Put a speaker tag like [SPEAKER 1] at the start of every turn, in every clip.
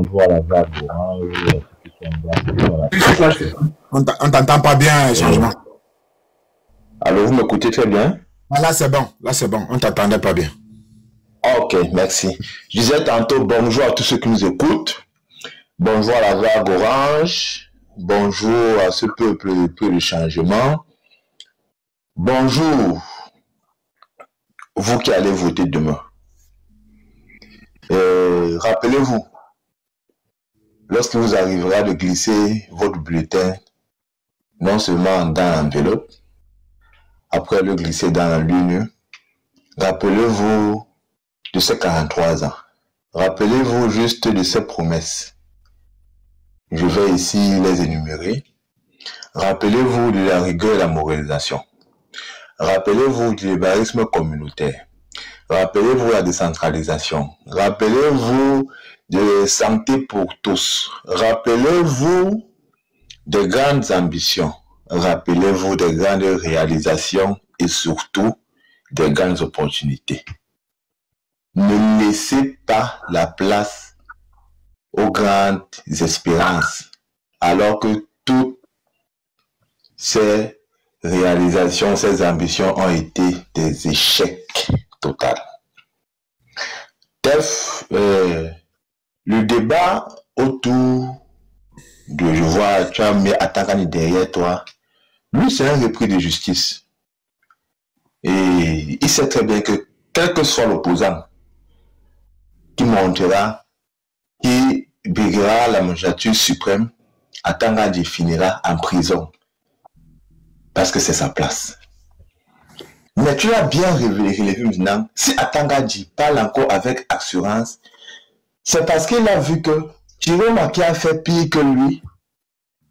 [SPEAKER 1] Bonjour à la vague orange, ceux qui sont blancs,
[SPEAKER 2] On t'entend pas bien, changement.
[SPEAKER 1] Alors, vous m'écoutez très bien?
[SPEAKER 2] Ah, là, c'est bon. On t'entendait pas bien.
[SPEAKER 1] Ok, merci. Je disais tantôt bonjour à tous ceux qui nous écoutent. Bonjour à la vague orange. Bonjour à ce peuple de changement. Bonjour, vous qui allez voter demain. Rappelez-vous, lorsque vous arriverez de glisser votre bulletin, non seulement dans l'enveloppe, après le glisser dans la lune, rappelez-vous de ces 43 ans. Rappelez-vous juste de ces promesses. Je vais ici les énumérer. Rappelez-vous de la rigueur et la moralisation. Rappelez-vous du libéralisme communautaire. Rappelez-vous la décentralisation. Rappelez-vous de la santé pour tous. Rappelez-vous des grandes ambitions. Rappelez-vous des grandes réalisations et surtout des grandes opportunités. Ne laissez pas la place aux grandes espérances, alors que toutes ces réalisations, ces ambitions ont été des échecs totaux. Bref, le débat autour de, je vois, tu as mis Atakani derrière toi, lui c'est un repris de justice. Et il sait très bien que quel que soit l'opposant qui montera, qui briguera la magistrature suprême, Atangadi finira en prison. Parce que c'est sa place. Mais tu as bien relevé maintenant, si Atangadi parle encore avec assurance, c'est parce qu'il a vu que Chiroma qui a fait pire que lui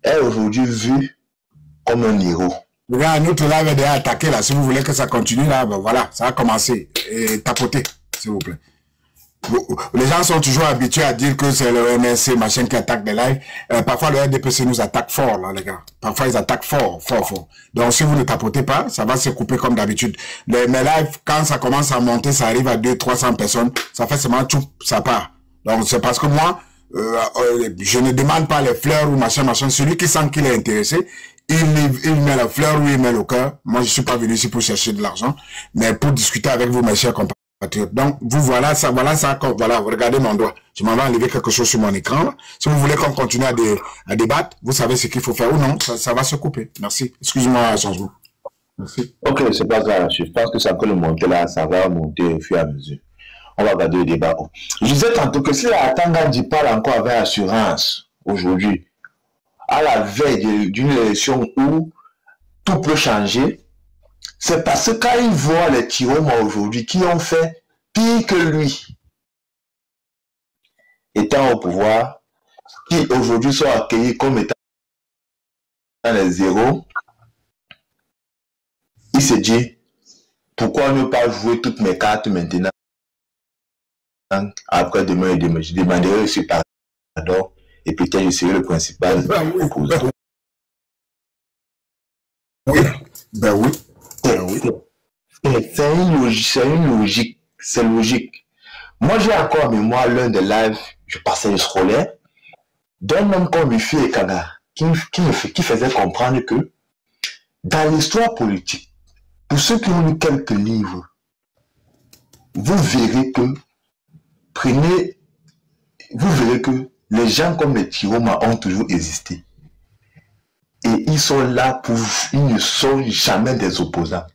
[SPEAKER 1] est aujourd'hui vu comme un héros.
[SPEAKER 2] Regarde, nous, là, avait déjà attaqué là. Si vous voulez que ça continue là, ben voilà, ça a commencé. Et tapoter, s'il vous plaît. Les gens sont toujours habitués à dire que c'est le MSC, machin, qui attaque des lives. Parfois, le RDPC nous attaque fort, là, les gars. Parfois, ils attaquent fort. Donc, si vous ne tapotez pas, ça va se couper comme d'habitude. Mes lives, quand ça commence à monter, ça arrive à 200-300 personnes. Ça fait seulement tout, ça part. Donc, c'est parce que moi, je ne demande pas les fleurs ou machin. Celui qui sent qu'il est intéressé, il met la fleur ou il met le cœur. Moi, je suis pas venu ici pour chercher de l'argent, mais pour discuter avec vous, mes chers compatriotes. Donc, vous voilà, regardez mon doigt. Je m'en vais enlever quelque chose sur mon écran. Là. Si vous voulez qu'on continue à débattre, vous savez ce qu'il faut faire ou non, ça va se couper. Merci. Excuse-moi, changement. Merci.
[SPEAKER 1] Ok, c'est pas grave. Je pense que ça peut le monter là, ça va monter au fur et à mesure. On va regarder le débat. Je disais tantôt que si Atangadi parle encore avec assurance aujourd'hui, à la veille d'une élection où tout peut changer, c'est parce que quand il voit les Tiroma aujourd'hui qui ont fait pire que lui, étant au pouvoir, qui aujourd'hui sont accueillis comme étant les zéros, il se dit, pourquoi ne pas jouer toutes mes cartes maintenant? Après demain et demain, je demanderai ce pardon et peut-être je serai le principal opposant.
[SPEAKER 2] Ben oui.
[SPEAKER 1] C'est une logique, c'est logique. Moi, j'ai encore en mémoire l'un des lives, je passais le scolaire, d'un homme comme Mifi et Kaga, qui faisait comprendre que dans l'histoire politique, pour ceux qui ont lu quelques livres, vous verrez que les gens comme les Tiroma ont toujours existé. Et ils sont là ils ne sont jamais des opposants.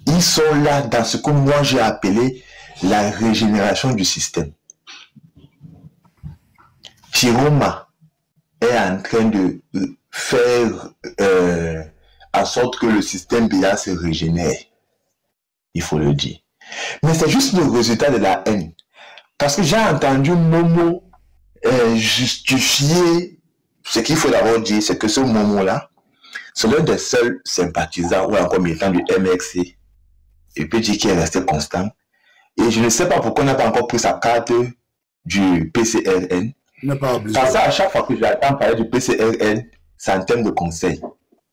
[SPEAKER 1] Ils sont là dans ce que moi j'ai appelé la régénération du système. Tiroma est en train de faire en sorte que le système BIA se régénère. Il faut le dire. Mais c'est juste le résultat de la haine. Parce que j'ai entendu Momo justifier ce qu'il faut d'abord dire, c'est que ce Momo-là, c'est l'un des seuls sympathisants ou encore militants du MXC. Et puis dire qu'il est resté constant. Et je ne sais pas pourquoi on n'a pas encore pris sa carte du PCRN. Parce qu'à chaque fois que j'entends parler du PCRN, c'est en termes de conseils.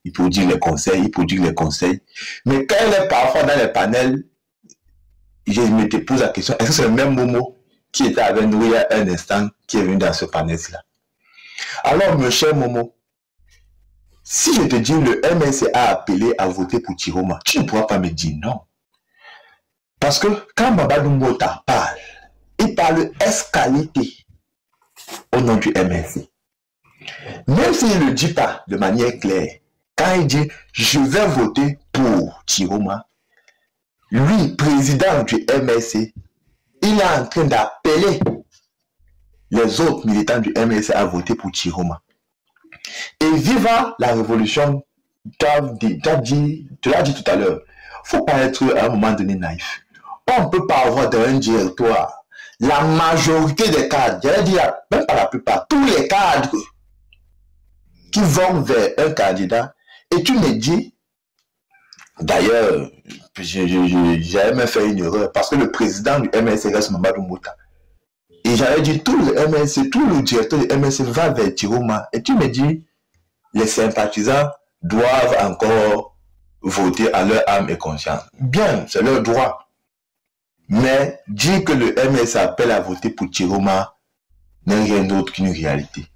[SPEAKER 1] Il faut dire les conseils, Mais quand il est parfois dans les panels, je me pose la question, est-ce que c'est le même Momo qui était avec nous il y a un instant, qui est venu dans ce panel-là. Alors, mon cher Momo, si je te dis le MLC a appelé à voter pour Chiroma, tu ne pourras pas me dire non. Parce que quand Mamadou Mota parle, il parle escalité au nom du MLC. Même s'il ne le dit pas de manière claire, quand il dit « je vais voter pour Chiroma », lui, président du MLC, il est en train d'appeler les autres militants du MLC à voter pour Chiroma. Et viva la révolution, tu l'as dit tout à l'heure, il ne faut pas être à un moment donné naïf. On ne peut pas avoir dans un directoire la majorité des cadres, j'allais dire même pas la plupart, tous les cadres qui vont vers un candidat, et tu me dis, d'ailleurs, j'avais même fait une erreur, parce que le président du MLC reste Mamadou Mota. Et j'avais dit, tout le MLC, tout le directeur du MLC va vers Chiroma. Et tu me dis, les sympathisants doivent encore voter à leur âme et conscience. Bien, c'est leur droit. Mais dire que le MLC appelle à voter pour Chiroma n'est rien d'autre qu'une réalité.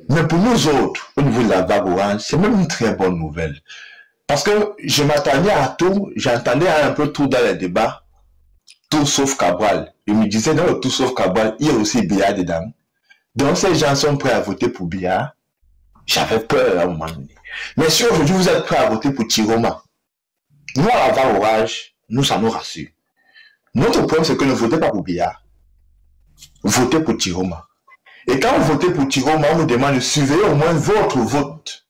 [SPEAKER 1] Mais pour nous autres, au niveau de la vague orange, c'est même une très bonne nouvelle. Parce que je m'attendais à tout, j'entendais un peu tout dans les débats, tout sauf Cabral. Je me disais, dans le tout sauf Cabral, il y a aussi Biya dedans. Donc ces gens sont prêts à voter pour Biya. J'avais peur à un moment donné. Mais si aujourd'hui vous êtes prêts à voter pour Chiroma, nous à la vague orange, nous, ça nous rassure. Notre problème, c'est que ne votez pas pour Biya. Votez pour Chiroma. Et quand vous votez pour Chiroma, on nous demande de surveiller au moins votre vote.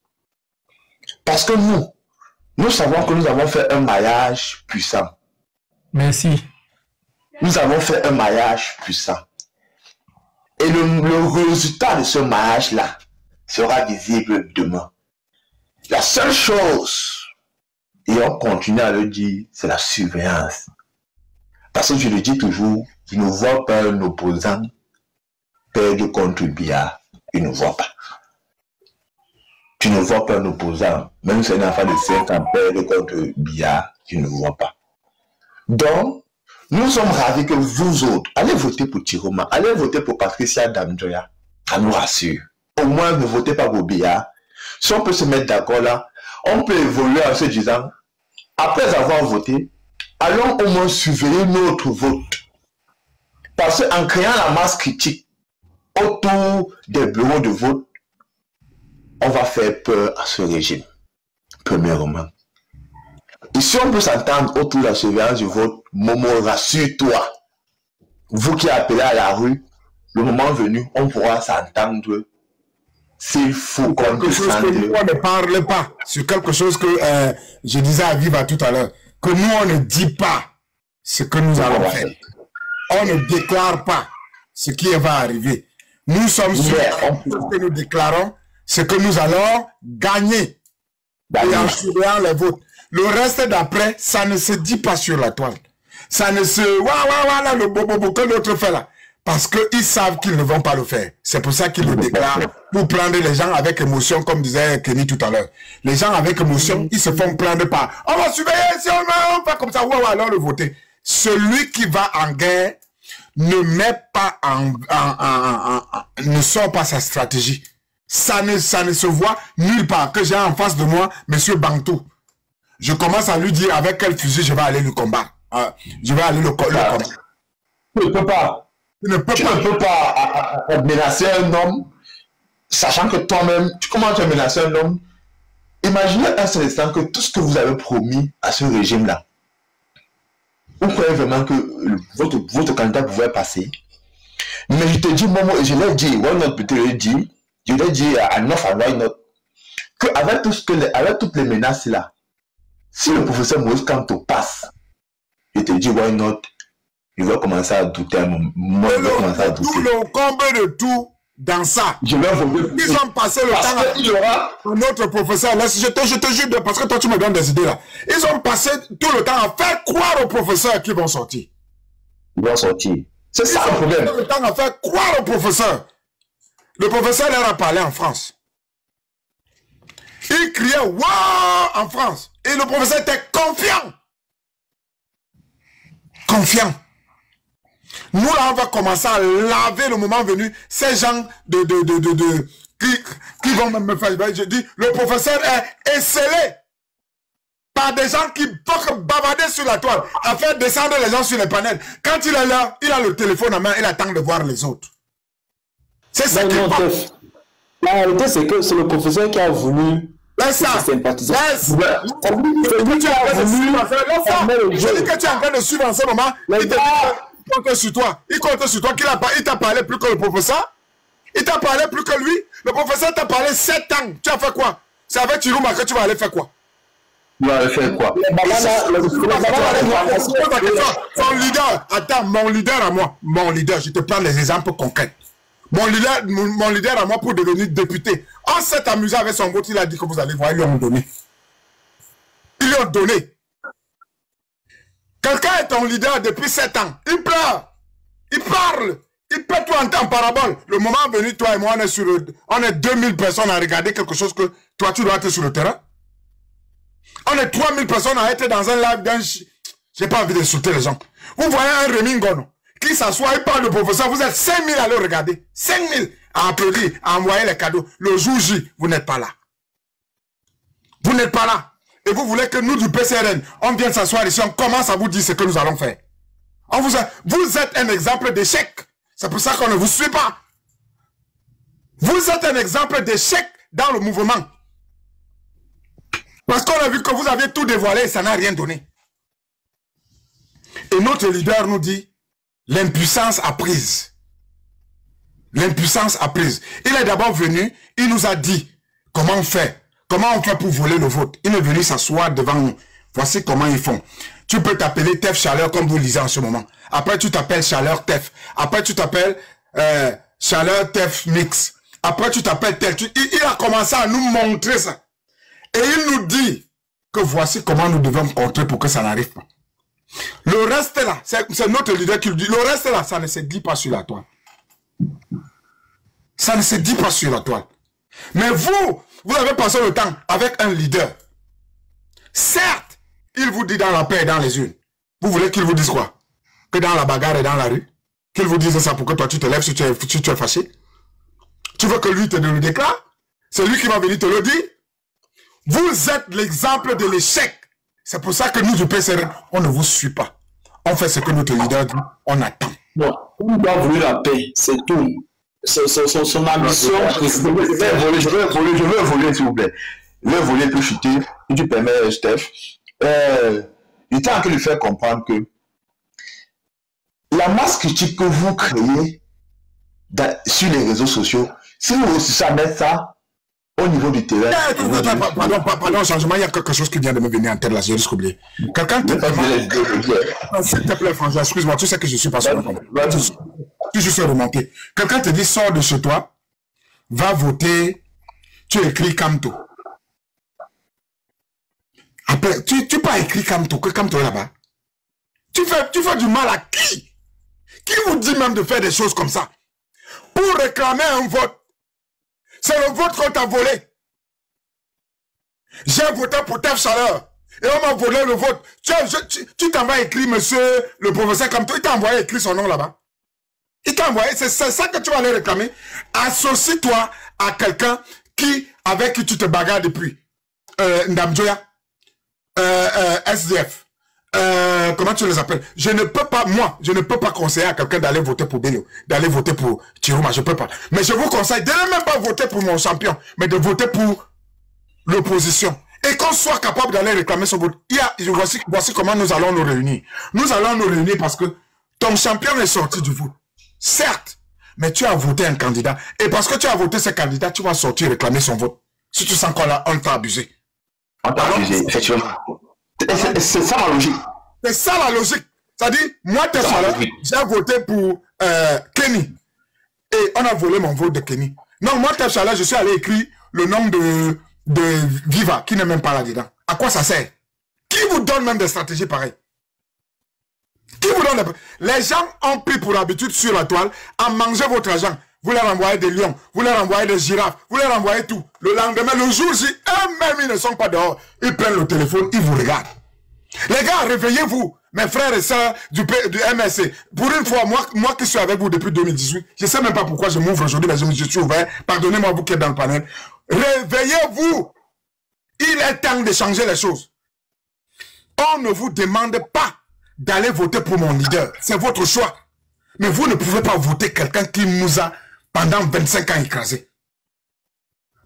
[SPEAKER 1] Parce que nous savons que nous avons fait un maillage puissant.
[SPEAKER 3] Merci.
[SPEAKER 1] Nous avons fait un maillage puissant. Et le résultat de ce maillage-là sera visible demain. La seule chose, et on continue à le dire, c'est la surveillance. Parce que je le dis toujours, je ne vois pas un opposant perdre contre Biya. Il ne voit pas. Tu ne vois pas un opposant, même si un enfant de 5 ans perd contre Biya, tu ne vois pas. Donc, nous sommes ravis que vous autres, allez voter pour Chiroma, allez voter pour Patricia Damjoya. Ça nous rassure. Au moins, ne votez pas pour Biya. Si on peut se mettre d'accord là, on peut évoluer en se disant, après avoir voté, allons au moins surveiller notre vote. Parce qu'en créant la masse critique autour des bureaux de vote, on va faire peur à ce régime, premièrement. Et si on peut s'entendre autour de la surveillance du vote, Momo, rassure-toi. Vous qui appelez à la rue, le moment venu, on pourra s'entendre. S'il faut
[SPEAKER 2] quelque chose que nous, on ne parle pas. Sur quelque chose que je disais à Viva tout à l'heure. Que nous, on ne dit pas ce que nous allons faire. On ne déclare pas ce qui va arriver. Nous sommes sûrs que ce que nous déclarons, c'est que nous allons gagner. Et en surveillant les votes. Le reste d'après, ça ne se dit pas sur la toile. Ça ne se... Voilà le bobo que l'autre fait là. Parce qu'ils savent qu'ils ne vont pas le faire. C'est pour ça qu'ils le déclarent. Pour prendre les gens avec émotion, comme disait Kenny tout à l'heure. Les gens avec émotion, ils se font prendre par... On va surveiller, si on fait comme ça, alors le voter. Celui qui va en guerre ne met pas ne sort pas sa stratégie. Ça ne se voit nulle part. Que j'ai en face de moi, M. Bantou. Je commence à lui dire avec quel fusil je vais aller le combattre. Je vais aller le combattre.
[SPEAKER 1] Tu ne peux pas. Tu ne peux pas menacer un homme, sachant que toi-même, comment tu as menacé un homme? Imaginez un seul instant que tout ce que vous avez promis à ce régime-là, vous croyez vraiment que votre candidat pouvait passer? Mais je te dis, Momo, et je l'ai dit, why not, je l'ai dit à Nof and why not, qu'avec toutes les menaces là, si le professeur Moïse Kanto passe, je te dis, why not, il va commencer à douter à un moment. Moi, il va commencer à douter.
[SPEAKER 2] Tout le combat de tout dans ça.
[SPEAKER 1] Je vais vous
[SPEAKER 2] Ils ont passé le temps à notre professeur. Là, je te jure, parce que toi, tu me donnes des idées là. Ils ont passé tout le temps à faire croire aux professeurs qu'ils vont sortir.
[SPEAKER 1] Ils vont sortir. C'est ça le problème.
[SPEAKER 2] Ils ont passé le temps à faire croire aux professeurs. Le professeur leur a parlé en France. Il criait « Waouh » en France. Et le professeur était confiant. Confiant. Nous, là, on va commencer à laver le moment venu ces gens qui vont me faire. Je dis, le professeur est esselé par des gens qui vont bavarder sur la toile, à faire descendre les gens sur les panels. Quand il est là, il a le téléphone en main, il attend de voir les autres. C'est ça qui passe.
[SPEAKER 3] La réalité, c'est que c'est le professeur qui a voulu.
[SPEAKER 2] Laisse ça. Je dis que tu es en train de suivre en ce moment. Il compte sur toi. Il compte sur toi. Il t'a parlé plus que le professeur. Il t'a parlé plus que lui. Le professeur t'a parlé 7 ans. Tu as fait quoi? C'est avec Chirouma que tu vas aller faire quoi?
[SPEAKER 1] Tu vas aller faire quoi?
[SPEAKER 2] Son leader. Attends, mon leader à moi. Mon leader, je te prends les exemples concrets. Mon leader à moi pour devenir député. On s'est amusé avec son vote, il a dit que vous allez voir, ils lui ont donné. Ils lui ont donné. Quelqu'un est ton leader depuis 7 ans. Il pleure. Il parle. Il peut tout en parabole. Le moment venu, toi et moi, on est 2000 personnes à regarder quelque chose que toi, tu dois être sur le terrain. On est 3000 personnes à être dans un live d'un... J'ai pas envie d'insulter les gens. Vous voyez un Rémi Ngono qui s'assoit, il parle de professeur, vous êtes 5000 à le regarder. 5000 à applaudir, à envoyer les cadeaux. Le jour J, vous n'êtes pas là. Vous n'êtes pas là. Et vous voulez que nous du PCRN, on vienne s'asseoir ici, on commence à vous dire ce que nous allons faire. Vous êtes un exemple d'échec. C'est pour ça qu'on ne vous suit pas. Vous êtes un exemple d'échec dans le mouvement. Parce qu'on a vu que vous aviez tout dévoilé et ça n'a rien donné. Et notre leader nous dit, l'impuissance a prise. L'impuissance a prise. Il est d'abord venu, il nous a dit comment on fait. Comment on fait pour voler le vote. Il est venu s'asseoir devant nous. Voici comment ils font. Tu peux t'appeler Tef Chaleur comme vous lisez en ce moment. Après tu t'appelles Chaleur Tef. Après tu t'appelles Chaleur Tef Mix. Après tu t'appelles tel. Il a commencé à nous montrer ça. Et il nous dit que voici comment nous devons contrer pour que ça n'arrive pas. Le reste là, c'est notre leader qui le dit. Le reste là, ça ne se dit pas sur la toile. Ça ne se dit pas sur la toile. Mais vous avez passé le temps avec un leader. Certes, il vous dit dans la paix et dans les urnes. Vous voulez qu'il vous dise quoi? Que dans la bagarre et dans la rue? Qu'il vous dise ça pour que toi tu te lèves si tu es fâché? Tu veux que lui te le déclare? C'est lui qui va venir te le dire? Vous êtes l'exemple de l'échec. C'est pour ça que nous, du PCRN, on ne vous suit pas. On fait ce que notre leader dit, on attend.
[SPEAKER 3] Non, on doit vouloir la paix, c'est tout. Son ambition.
[SPEAKER 1] Je veux voler, s'il vous plaît. Je veux voler pour chuter, si tu permets, Steph. Il est en train de faire comprendre que la masse critique que vous créez sur les réseaux sociaux, si vous réussissez à mettre ça au niveau du terrain.
[SPEAKER 2] Pardon, changement, il y a quelque chose qui vient de me venir en tête là, j'ai juste oublié. Quelqu'un te dit, s'il te plaît, François, excuse-moi, tu sais que je suis pas sûr. Tu suis remonté. Quelqu'un te dit, sors de chez toi, va voter, tu écris Kamto. Après, tu peux écrire Kamto, que Kamto est là-bas. Tu fais du mal à qui? Qui vous dit même de faire des choses comme ça? Pour réclamer un vote. C'est le vote qu'on t'a volé. J'ai voté pour Tef Chaleur. Et on m'a volé le vote. Tu t'envoies écrire, monsieur le professeur Kamto. Il t'a envoyé écrire son nom là-bas. Il t'a envoyé. C'est ça que tu vas aller réclamer. Associe-toi à quelqu'un avec qui tu te bagarres depuis. Ndamjoya. SDF. Comment tu les appelles? Je ne peux pas conseiller à quelqu'un d'aller voter pour Bello, d'aller voter pour Chirouma, je peux pas. Mais je vous conseille de ne même pas voter pour mon champion, mais de voter pour l'opposition. Et qu'on soit capable d'aller réclamer son vote. Voici comment nous allons nous réunir. Nous allons nous réunir parce que ton champion est sorti du vote. Certes, mais tu as voté un candidat. Et parce que tu as voté ce candidat, tu vas sortir réclamer son vote. Si tu sens qu'on t'a abusé.
[SPEAKER 1] On t'a abusé, effectivement. C'est ça la logique.
[SPEAKER 2] C'est ça la logique. C'est-à-dire, moi, j'ai voté pour Kenny. Et on a volé mon vote de Kenny. Non, moi, Tefchala, je suis allé écrire le nom de Viva, qui n'est même pas là-dedans. À quoi ça sert? Qui vous donne même des stratégies pareilles? Qui vous donne Les gens ont pris pour habitude sur la toile à manger votre argent. Vous leur envoyez des lions, vous leur envoyez des girafes, vous leur envoyez tout. Le lendemain, le jour J, eux-mêmes, ils ne sont pas dehors. Ils prennent le téléphone, ils vous regardent. Les gars, réveillez-vous. mes frères et sœurs du MSC, pour une fois, moi qui suis avec vous depuis 2018, je ne sais même pas pourquoi je m'ouvre aujourd'hui, mais je suis ouvert. Pardonnez-moi, vous qui êtes dans le panel. Réveillez-vous. Il est temps de changer les choses. On ne vous demande pas d'aller voter pour mon leader. C'est votre choix. Mais vous ne pouvez pas voter quelqu'un qui nous a, pendant 25 ans, écrasés.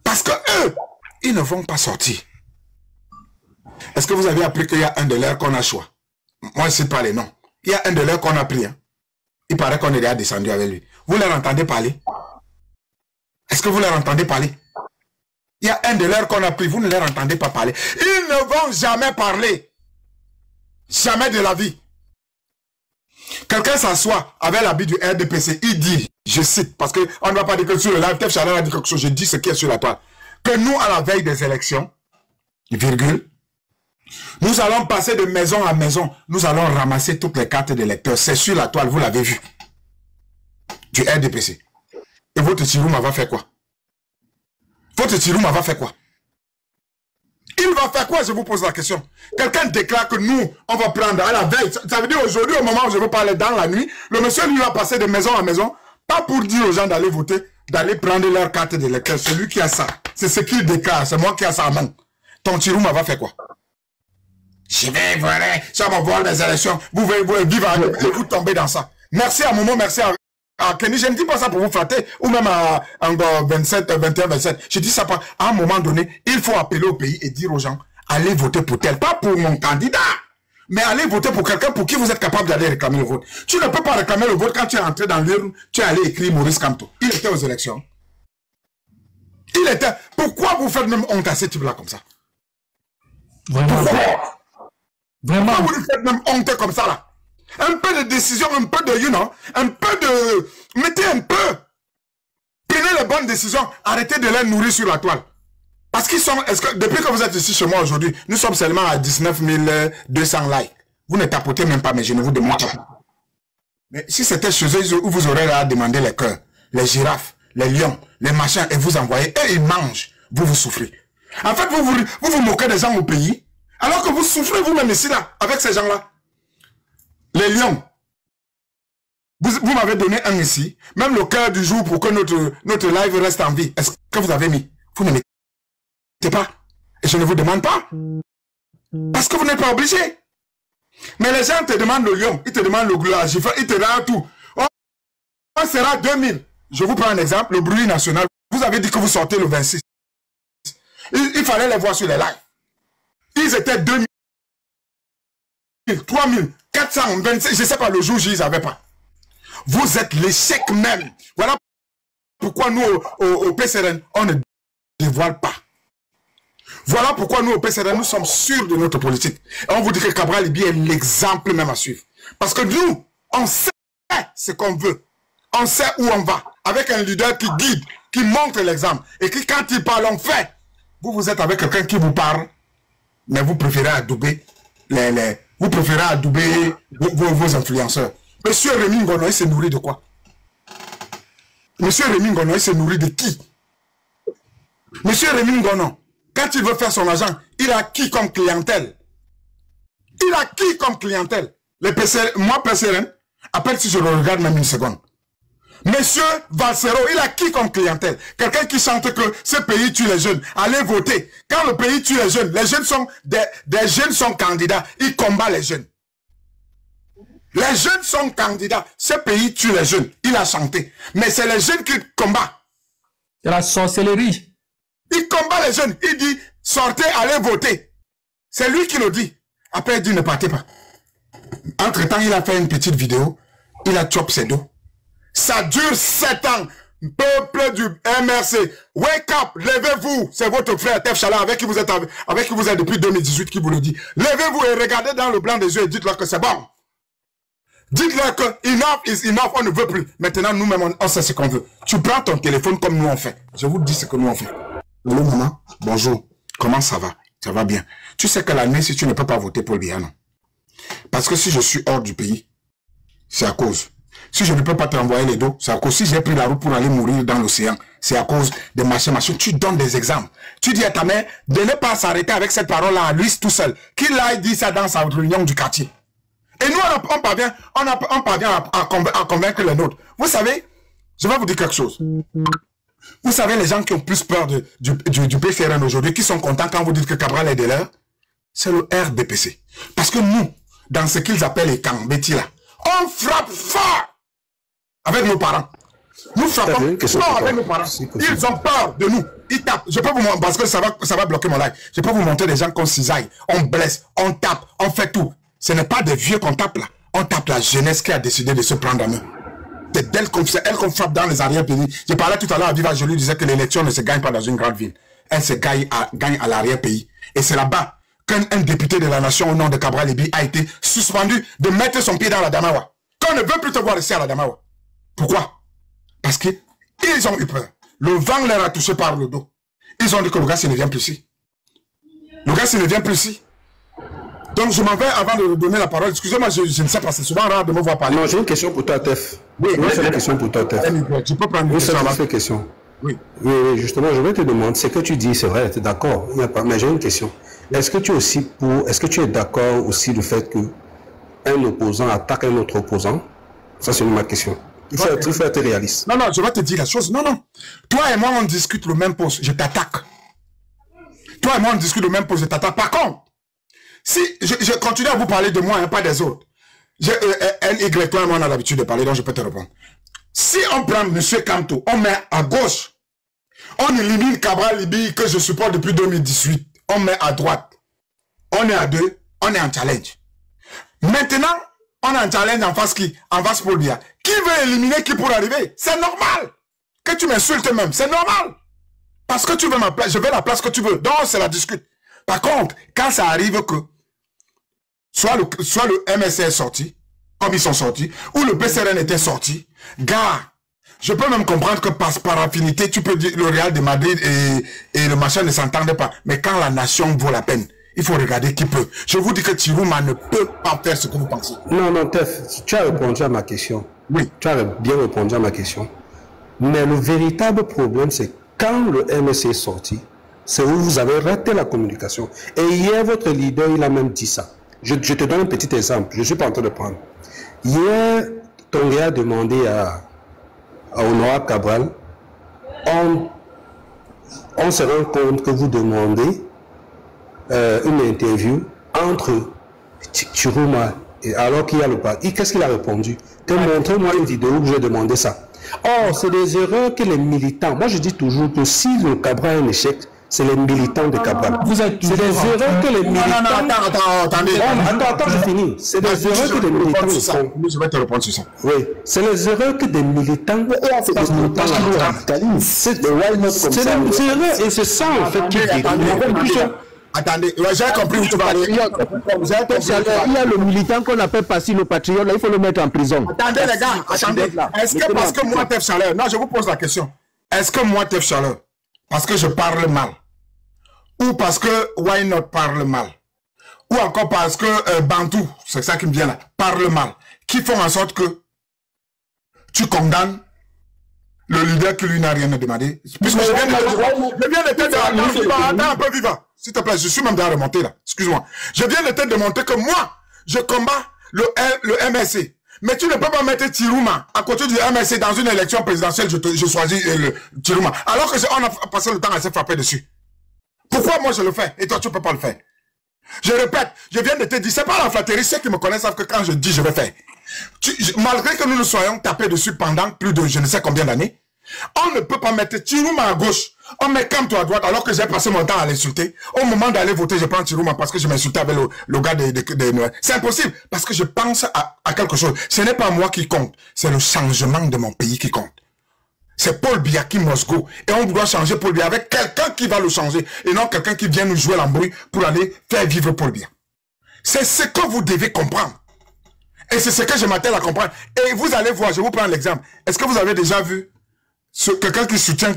[SPEAKER 2] Parce que eux, ils ne vont pas sortir. Est-ce que vous avez appris qu'il y a un de leurs qu'on a choix? Moi, je ne sais pas les noms. Il y a un de leurs qu'on a pris. Hein. Il paraît qu'on est déjà descendu avec lui. Vous leur entendez parler? Est-ce que vous leur entendez parler? Il y a un de leurs qu'on a pris. Vous ne leur entendez pas parler. Ils ne vont jamais parler. Jamais de la vie. Quelqu'un s'assoit avec l'habit du RDPC. Il dit, je cite, parce qu'on ne va pas dire que sur le live, Tef Chaleur a dit quelque chose. Je dis ce qui est sur la toile. Que nous, à la veille des élections, virgule, nous allons passer de maison à maison. Nous allons ramasser toutes les cartes d'électeurs. C'est sur la toile, vous l'avez vu. Du RDPC. Et votre Tirouma va faire quoi? Votre Tirouma va faire quoi? Il va faire quoi, je vous pose la question? Quelqu'un déclare que nous, on va prendre à la veille. Ça veut dire aujourd'hui, au moment où je veux parler dans la nuit, le monsieur lui va passer de maison à maison, pas pour dire aux gens d'aller voter, d'aller prendre leur carte d'électeur. Celui qui a ça, c'est ce qu'il déclare, c'est moi qui a ça en main. Ton Tirouma va faire quoi? Je vais voir, ça va voir les élections. Vous vivre et vous tombez dans ça. Merci à Momo, merci à Kenny. Je ne dis pas ça pour vous flatter, ou même à 27, 21, 27. Je dis ça pas. À un moment donné, il faut appeler au pays et dire aux gens, allez voter pour tel. Pas pour mon candidat, mais allez voter pour quelqu'un pour qui vous êtes capable d'aller réclamer le vote. Tu ne peux pas réclamer le vote quand tu es entré dans l'urne, tu es allé écrire Maurice Kamto. Il était aux élections. Il était. Pourquoi vous faites même honte à ce type-là comme ça?
[SPEAKER 4] Vraiment.
[SPEAKER 2] Pourquoi?
[SPEAKER 4] Vraiment.
[SPEAKER 2] Pourquoi vous nous faites même honte comme ça là? Un peu de décision, un peu de, un peu de... Mettez un peu. Prenez les bonnes décisions. Arrêtez de les nourrir sur la toile. Parce qu'ils sont... Est-ce que depuis que vous êtes ici chez moi aujourd'hui, nous sommes seulement à 19 200 likes. Vous ne tapotez même pas, mais je ne vous demande pas. Mais si c'était chez eux où vous aurez à demander les cœurs, les girafes, les lions, les machins, et vous envoyez, et ils mangent, vous souffrez. En fait, vous moquez des gens au pays, alors que vous souffrez vous-même ici, là, avec ces gens-là. Les lions. Vous m'avez donné un ici. Même le cœur du jour pour que notre live reste en vie. Est-ce que vous avez mis? Vous ne mettez pas. Et je ne vous demande pas. Parce que vous n'êtes pas obligé. Mais les gens te demandent le lion. Ils te demandent le gloire. Ils te demandent tout. On sera 2000. Je vous prends un exemple. Le bruit national. Vous avez dit que vous sortez le 26. Il fallait les voir sur les lives. Ils étaient 2000. 3000, 426, je ne sais pas, le jour J, ils n'avaient pas. Vous êtes l'échec même. Voilà pourquoi nous, au PCRN, on ne dévoile pas. Voilà pourquoi nous, au PCRN, nous sommes sûrs de notre politique. Et on vous dit que Cabral Libi est l'exemple même à suivre. Parce que nous, on sait ce qu'on veut. On sait où on va. Avec un leader qui guide, qui montre l'exemple. Et qui, quand il parle, on fait. Vous êtes avec quelqu'un qui vous parle, mais vous préférez adouber vous préférez adouber vos influenceurs. Monsieur Rémi Ngono, il se nourrit de quoi? Monsieur Rémi Ngono, il se nourrit de qui? Monsieur Rémi Ngono, quand il veut faire son argent, il a qui comme clientèle? Il a qui comme clientèle? Les PCR, moi, PCRN, appelle si je le regarde même une seconde. Monsieur Valsero, il a qui comme clientèle? Quelqu'un qui chante que ce pays tue les jeunes. Allez voter. Quand le pays tue les jeunes sont des jeunes sont candidats. Il combat les jeunes. Les jeunes sont candidats. Ce pays tue les jeunes. Il a chanté. Mais c'est les jeunes qui combattent.
[SPEAKER 4] C'est la sorcellerie.
[SPEAKER 2] Il combat les jeunes. Il dit, sortez, allez voter. C'est lui qui le dit. Après, il dit, ne partez pas. Entre-temps, il a fait une petite vidéo. Il a chop ses dos. Ça dure 7 ans. Peuple du MRC. Wake up, levez-vous. C'est votre frère Tef Chaleur avec qui vous êtes depuis 2018 qui vous le dit. Levez-vous et regardez dans le blanc des yeux et dites-leur que c'est bon. Dites-leur que enough is enough, on ne veut plus. Maintenant, nous-mêmes, on sait ce qu'on veut. Tu prends ton téléphone comme nous on fait. Je vous dis ce que nous on fait. Allô maman, bonjour. Comment ça va? Ça va bien. Tu sais que l'année, si tu ne peux pas voter pour Biano. Parce que si je suis hors du pays, c'est à cause. Si je ne peux pas te envoyer les dos, c'est à cause. Si j'ai pris la route pour aller mourir dans l'océan, c'est à cause de machin. Tu donnes des exemples. Tu dis à ta mère de ne pas s'arrêter avec cette parole-là à lui tout seul. Qu'il a dit ça dans sa réunion du quartier. Et nous, on parvient à convaincre les nôtres. Vous savez, je vais vous dire quelque chose. Vous savez, les gens qui ont plus peur du PCRN aujourd'hui, qui sont contents quand vous dites que Cabral est de l'heure, c'est le RDPC. Parce que nous, dans ce qu'ils appellent les camps, Betty là, on frappe fort avec nos parents. Nous frappons fort avec nos parents. Ils ont peur de nous. Ils tapent. Je peux vous montrer, parce que ça va bloquer mon live. Je peux vous montrer des gens qu'on cisaille, on blesse, on tape, on fait tout. Ce n'est pas des vieux qu'on tape là. On tape la jeunesse qui a décidé de se prendre en main. C'est elle qu'on frappe dans les arrière-pays. Je parlais tout à l'heure à Viva, je lui disais que l'élection ne se gagne pas dans une grande ville. Elle se gagne à l'arrière-pays. Et c'est là-bas qu'un député de la nation au nom de Cabral Libi a été suspendu de mettre son pied dans la Damawa. Qu'on ne veut plus te voir ici à la Damawa. Pourquoi? Parce qu'ils ont eu peur. Le vent leur a touché par le dos. Ils ont dit que le gars, il ne vient plus ici. Le gars, il ne vient plus ici. Donc, je m'en vais avant de donner la parole. Excusez-moi, je ne sais pas, c'est souvent rare de me voir parler.
[SPEAKER 5] Non, j'ai une question pour toi, Tef. Oui, j'ai une question pour toi, Tef.
[SPEAKER 2] Tu peux prendre
[SPEAKER 5] une question. Oui. Oui, justement, je vais te demander, ce que tu dis, c'est vrai, tu es d'accord, mais j'ai une question. Est-ce que tu es d'accord aussi du fait qu'un opposant attaque un autre opposant? Ça, c'est ma question. Il faut être réaliste.
[SPEAKER 2] Non, je vais te dire la chose. Non. Toi et moi, on discute le même poste, je t'attaque. Toi et moi, on discute le même poste, je t'attaque. Par contre, si je continue à vous parler de moi, hein, pas des autres. NY, toi et moi, on a l'habitude de parler, donc je peux te répondre. Si on prend M. Kanto, on met à gauche, on élimine Cabral Libi que je supporte depuis 2018. On met à droite. On est à 2, on est en challenge. Maintenant, on est en challenge en face qui? En face Paul Biya. Qui veut éliminer qui pour arriver? C'est normal. Que tu m'insultes même, c'est normal. Parce que tu veux ma place, je veux la place que tu veux. Donc, c'est la discute. Par contre, quand ça arrive que soit le MSC est sorti, comme ils sont sortis, ou le PCRN était sorti, gars, je peux même comprendre que par affinité, tu peux dire le Real de Madrid et le machin ne s'entendent pas. Mais quand la nation vaut la peine, il faut regarder qui peut. Je vous dis que Chirouma ne peut pas faire ce que vous pensez.
[SPEAKER 5] Non, Tef, tu as répondu à ma question.
[SPEAKER 2] Oui.
[SPEAKER 5] Tu as bien répondu à ma question. Mais le véritable problème, c'est quand le MSC est sorti, c'est où vous avez raté la communication. Et hier, votre leader, il a même dit ça. Je te donne un petit exemple. Je ne suis pas en train de prendre. Hier, Tongue a demandé à Honorable Cabral, on se rend compte que vous demandez une interview entre Chirouma et alors qu'il y a le parti. Qu'est-ce qu'il a répondu? Montre-moi une vidéo où j'ai demandé ça. Oh, c'est des erreurs que les militants. Moi, je dis toujours que si le Cabral est un échec, c'est les militants de Cabral. C'est des erreurs que les militants... Attends, je finis. C'est des erreurs que les militants font.
[SPEAKER 2] Je vais te répondre sur ça.
[SPEAKER 5] Oui, c'est les erreurs que des militants... C'est des erreurs, et c'est ça, en fait, qui est...
[SPEAKER 2] Attendez, j'ai compris où tu vas aller.
[SPEAKER 6] Il y a le militant qu'on appelle Passy le patriote, là, il faut le mettre en prison.
[SPEAKER 2] Attendez les gars, attendez. Est-ce que parce que moi, Tef Chaleur, non, je vous pose la question. Est-ce que moi, Tef Chaleur, parce que je parle mal, ou parce que Why Not parle mal, ou encore parce que Bantou, c'est ça qui me vient là, parle mal, qui font en sorte que tu condamnes le leader qui lui n'a rien demandé. Puisque je viens de te dire, attends un peu vivant. S'il te plaît, je suis même dans la remontée là. Excuse-moi. Je viens de te démontrer que moi, je combats le MSC. Mais tu ne peux pas mettre Chirouma à côté du MSC dans une élection présidentielle, je choisis le Chirouma. Alors que on a passé le temps à se frapper dessus. Pourquoi moi je le fais et toi tu ne peux pas le faire? Je répète, je viens de te dire, c'est pas la flatterie, ceux qui me connaissent savent que quand je dis je vais faire. Malgré que nous nous soyons tapés dessus pendant plus de je ne sais combien d'années, on ne peut pas mettre Chirouma à gauche, on met Kanto à droite, alors que j'ai passé mon temps à l'insulter. Au moment d'aller voter, je prends Chirouma parce que je m'insultais avec le gars de Noël. C'est impossible, parce que je pense à quelque chose. Ce n'est pas moi qui compte, c'est le changement de mon pays qui compte. C'est Paul Biya qui must go. Et on doit changer Paul Biya avec quelqu'un qui va le changer, et non quelqu'un qui vient nous jouer l'embrouille pour aller faire vivre Paul Biya. C'est ce que vous devez comprendre. Et c'est ce que je m'attelle à comprendre. Et vous allez voir, je vous prends l'exemple. Est-ce que vous avez déjà vu quelqu'un qui soutient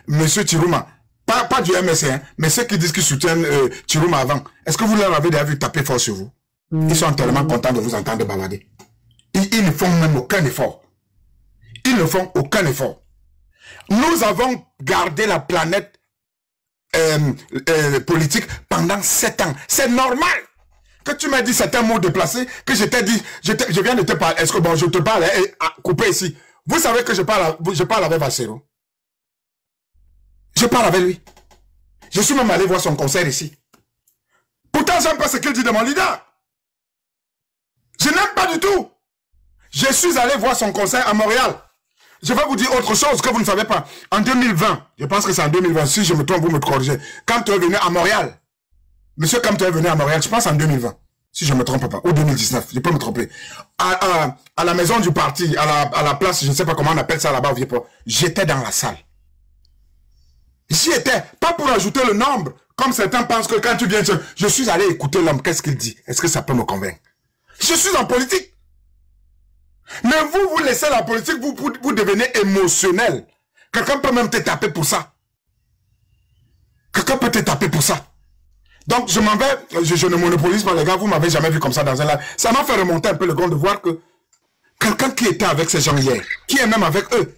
[SPEAKER 2] M. Chirouma, pas du MSC, hein, mais ceux qui disent qu'ils soutiennent Chirouma avant, est-ce que vous leur avez déjà vu taper fort sur vous? Ils sont tellement contents de vous entendre balader. Ils ne font même aucun effort. Ils ne font aucun effort. Nous avons gardé la planète politique pendant 7 ans. C'est normal. que tu m'as dit certains mots déplacés, que je t'ai dit, je viens de te parler. Est-ce que bon, je te parle, coupé ici. Vous savez que je parle avec Valsero. Je parle avec lui. Je suis même allé voir son concert ici. Pourtant, j'aime pas ce qu'il dit de mon leader. Je n'aime pas du tout. Je suis allé voir son concert à Montréal. Je vais vous dire autre chose que vous ne savez pas. En 2020, je pense que c'est en 2020, si je me trompe, vous me corrigez. Quand tu es venu à Montréal, monsieur Kamto est venu à Montréal, je pense en 2020, si je ne me trompe pas, ou 2019, je peux me tromper. À la maison du parti, à la place, je ne sais pas comment on appelle ça là-bas au Vieux-Port, j'étais dans la salle. J'y étais, pas pour ajouter le nombre, comme certains pensent que quand tu viens, je suis allé écouter l'homme, qu'est-ce qu'il dit? Est-ce que ça peut me convaincre? Je suis en politique. Mais vous laissez la politique, vous devenez émotionnel. Quelqu'un peut même te taper pour ça. Quelqu'un peut te taper pour ça. Donc, je m'en vais, je ne monopolise pas les gars, vous m'avez jamais vu comme ça dans un live. Ça m'a fait remonter un peu le grand de voir que quelqu'un qui était avec ces gens hier, qui est même avec eux,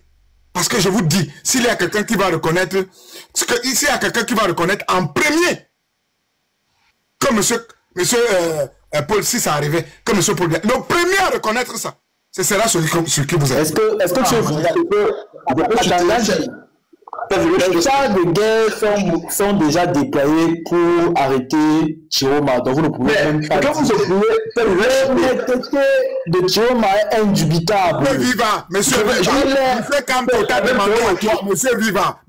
[SPEAKER 2] parce que je vous dis, s'il y a quelqu'un qui va reconnaître, s'il y a quelqu'un qui va reconnaître en premier, que monsieur Paul, si ça arrivait, que monsieur Paul, le premier à reconnaître ça, ce sera celui qui vous aide.
[SPEAKER 3] Est-ce que tu les chars de guerre sont déjà déployés pour arrêter Chiroma, donc vous ne pouvez même pas. L'honnêteté de Chiroma est indubitable.
[SPEAKER 2] Monsieur Kamto t'a demandé à toi, Monsieur Viva,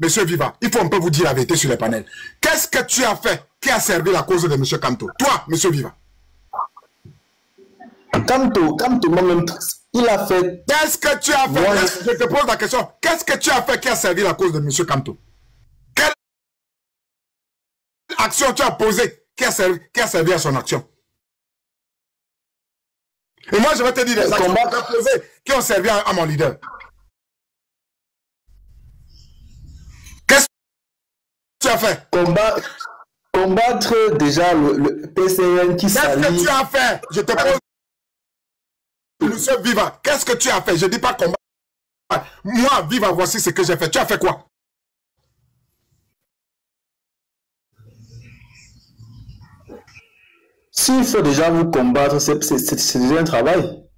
[SPEAKER 2] il faut un peu vous dire la vérité sur les panels. Qu'est-ce que tu as fait qui a servi la cause de Monsieur Kamto? Toi, Monsieur Viva.
[SPEAKER 3] Kamto, moi-même, il a fait...
[SPEAKER 2] Qu'est-ce que tu as fait? Voilà. Je te pose la question. Qu'est-ce que tu as fait qui a servi la cause de M. Kamto? Quelle action tu as posée qui a servi à son action? Et moi, je vais te dire les actions que tu as posées qui ont servi à mon leader. Qu'est-ce que tu as fait?
[SPEAKER 3] Combattre déjà le PCN qui s'allie...
[SPEAKER 2] Qu'est-ce que tu as fait? Je te pose... Monsieur Viva, qu'est-ce que tu as fait? Je ne dis pas combattre. Moi, Viva, voici ce que j'ai fait. Tu as fait quoi?
[SPEAKER 3] S'il faut déjà vous combattre, c'est déjà un travail.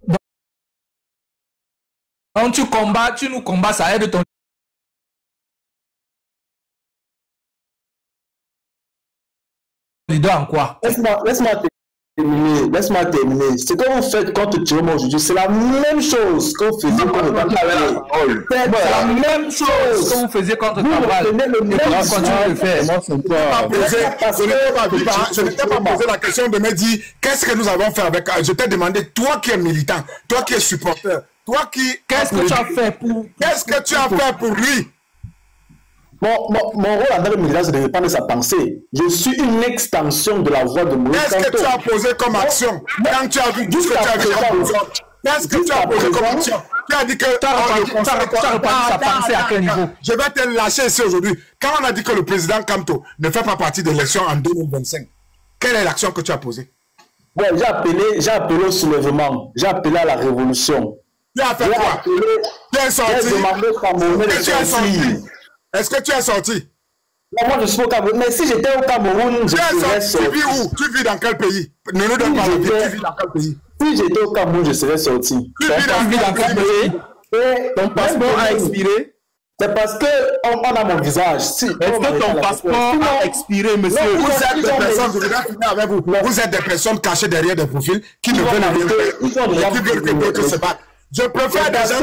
[SPEAKER 4] Quand tu combats, tu nous combats, ça aide ton leader en quoi?
[SPEAKER 3] Laisse-moi terminer. Ce que vous faites contre Chiroma aujourd'hui, c'est la même chose que vous faisiez contre Kabal. C'est la même chose
[SPEAKER 4] que vous faisiez contre
[SPEAKER 3] Kabal.
[SPEAKER 4] Vous continuez de le faire.
[SPEAKER 2] Je ne t'ai pas posé la question de me dire qu'est-ce que nous avons fait avec... Je t'ai demandé, toi qui es militant, toi qui es supporter, toi qui...
[SPEAKER 4] Qu'est-ce que tu as fait pour...
[SPEAKER 2] Qu'est-ce que tu as fait pour lui?
[SPEAKER 3] Mon rôle en tant que militant, c'est de répondre à sa pensée. Je suis une extension de la voix de Moïse Kamto.
[SPEAKER 2] Qu'est-ce que tu as posé comme action? Quand tu as vu tout ce que tu as vu, qu'est-ce que tu as posé comme action? Tu as dit que...
[SPEAKER 4] Tu as répandu sa pensée à quel niveau?
[SPEAKER 2] Je vais te lâcher ici aujourd'hui. Quand on a dit que le président Kamto ne fait pas partie de l'élection en 2025, quelle est l'action que tu as posée?
[SPEAKER 3] Ouais, j'ai appelé au soulèvement. J'ai appelé à la révolution.
[SPEAKER 2] Tu as fait quoi? Tu es sorti. Est-ce que tu es sorti?
[SPEAKER 3] Non, moi je suis au Cameroun. Mais si j'étais au Cameroun, je serais sorti.
[SPEAKER 2] Tu vis où? Tu vis dans quel pays? Ne nous donne pas la vie. Tu vis dans quel pays?
[SPEAKER 3] Si j'étais au Cameroun, je serais sorti.
[SPEAKER 2] Tu vis dans quel pays?
[SPEAKER 3] Ton passeport a expiré? C'est parce qu'on a mon visage. Est-ce
[SPEAKER 4] que ton passeport a expiré, monsieur?
[SPEAKER 2] Vous êtes des personnes, je vais finir avec vous. Vous êtes des personnes cachées derrière des profils qui ne veulent rien faire. Qui veulent que d'autres se battent. Je préfère des gens.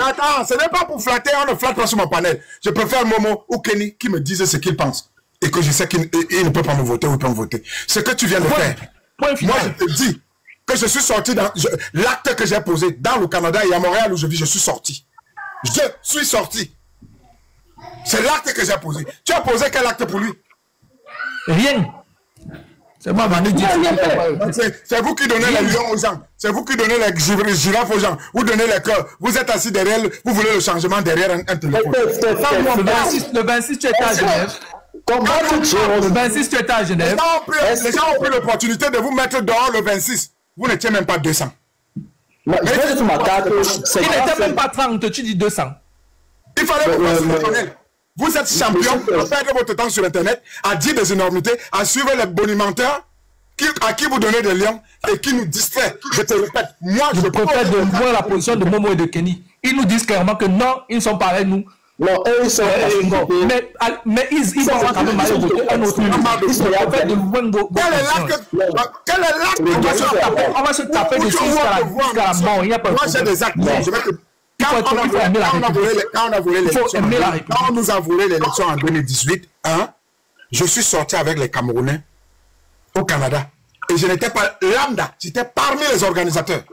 [SPEAKER 2] Attends, ce n'est pas pour flatter, on ne flatte pas sur mon panel. Je préfère Momo ou Kenny qui me disent ce qu'ils pensent. Et que je sais qu'il ne peut pas me voter ou il peut me voter. Ce que tu viens de faire. Moi, je te dis que je suis sorti dans l'acte que j'ai posé dans le Canada et à Montréal où je vis, je suis sorti. Je suis sorti. C'est l'acte que j'ai posé. Tu as posé quel acte pour lui?
[SPEAKER 4] Rien. C'est moi, Manu dit.
[SPEAKER 2] C'est vous qui donnez les lions aux gens. C'est vous qui donnez les girafes aux gens. Vous donnez les cœurs. Vous êtes assis derrière, vous voulez le changement derrière un téléphone.
[SPEAKER 4] Le 26, tu étais à Genève. Le 26, tu étais à Genève.
[SPEAKER 2] Les gens ont pris l'opportunité de vous mettre dehors le 26. Vous n'étiez même pas 200.
[SPEAKER 3] Il
[SPEAKER 4] n'était même pas 30, tu dis 200.
[SPEAKER 2] Il fallait vous passer le panel. Vous êtes champion à perdre votre temps sur Internet, à dire des énormités, à suivre les bonimenteurs à qui vous donnez des lions et qui nous distrait. Je te répète, moi
[SPEAKER 4] je préfère de voir la position de Momo et de Kenny. Ils nous disent clairement que non, ils ne sont pas avec nous.
[SPEAKER 3] Non, eux, ils sont
[SPEAKER 4] mais ils vont quand même aller voter un autre.
[SPEAKER 2] Quel est l'acte?
[SPEAKER 4] On va se taper dessus jusqu'à la mort. Il n'y a pas de problème.
[SPEAKER 2] Moi, j'ai des actes. Quand on nous a volé l'élection en 2018, je suis sorti avec les Camerounais au Canada. Et je n'étais pas lambda, j'étais parmi les organisateurs.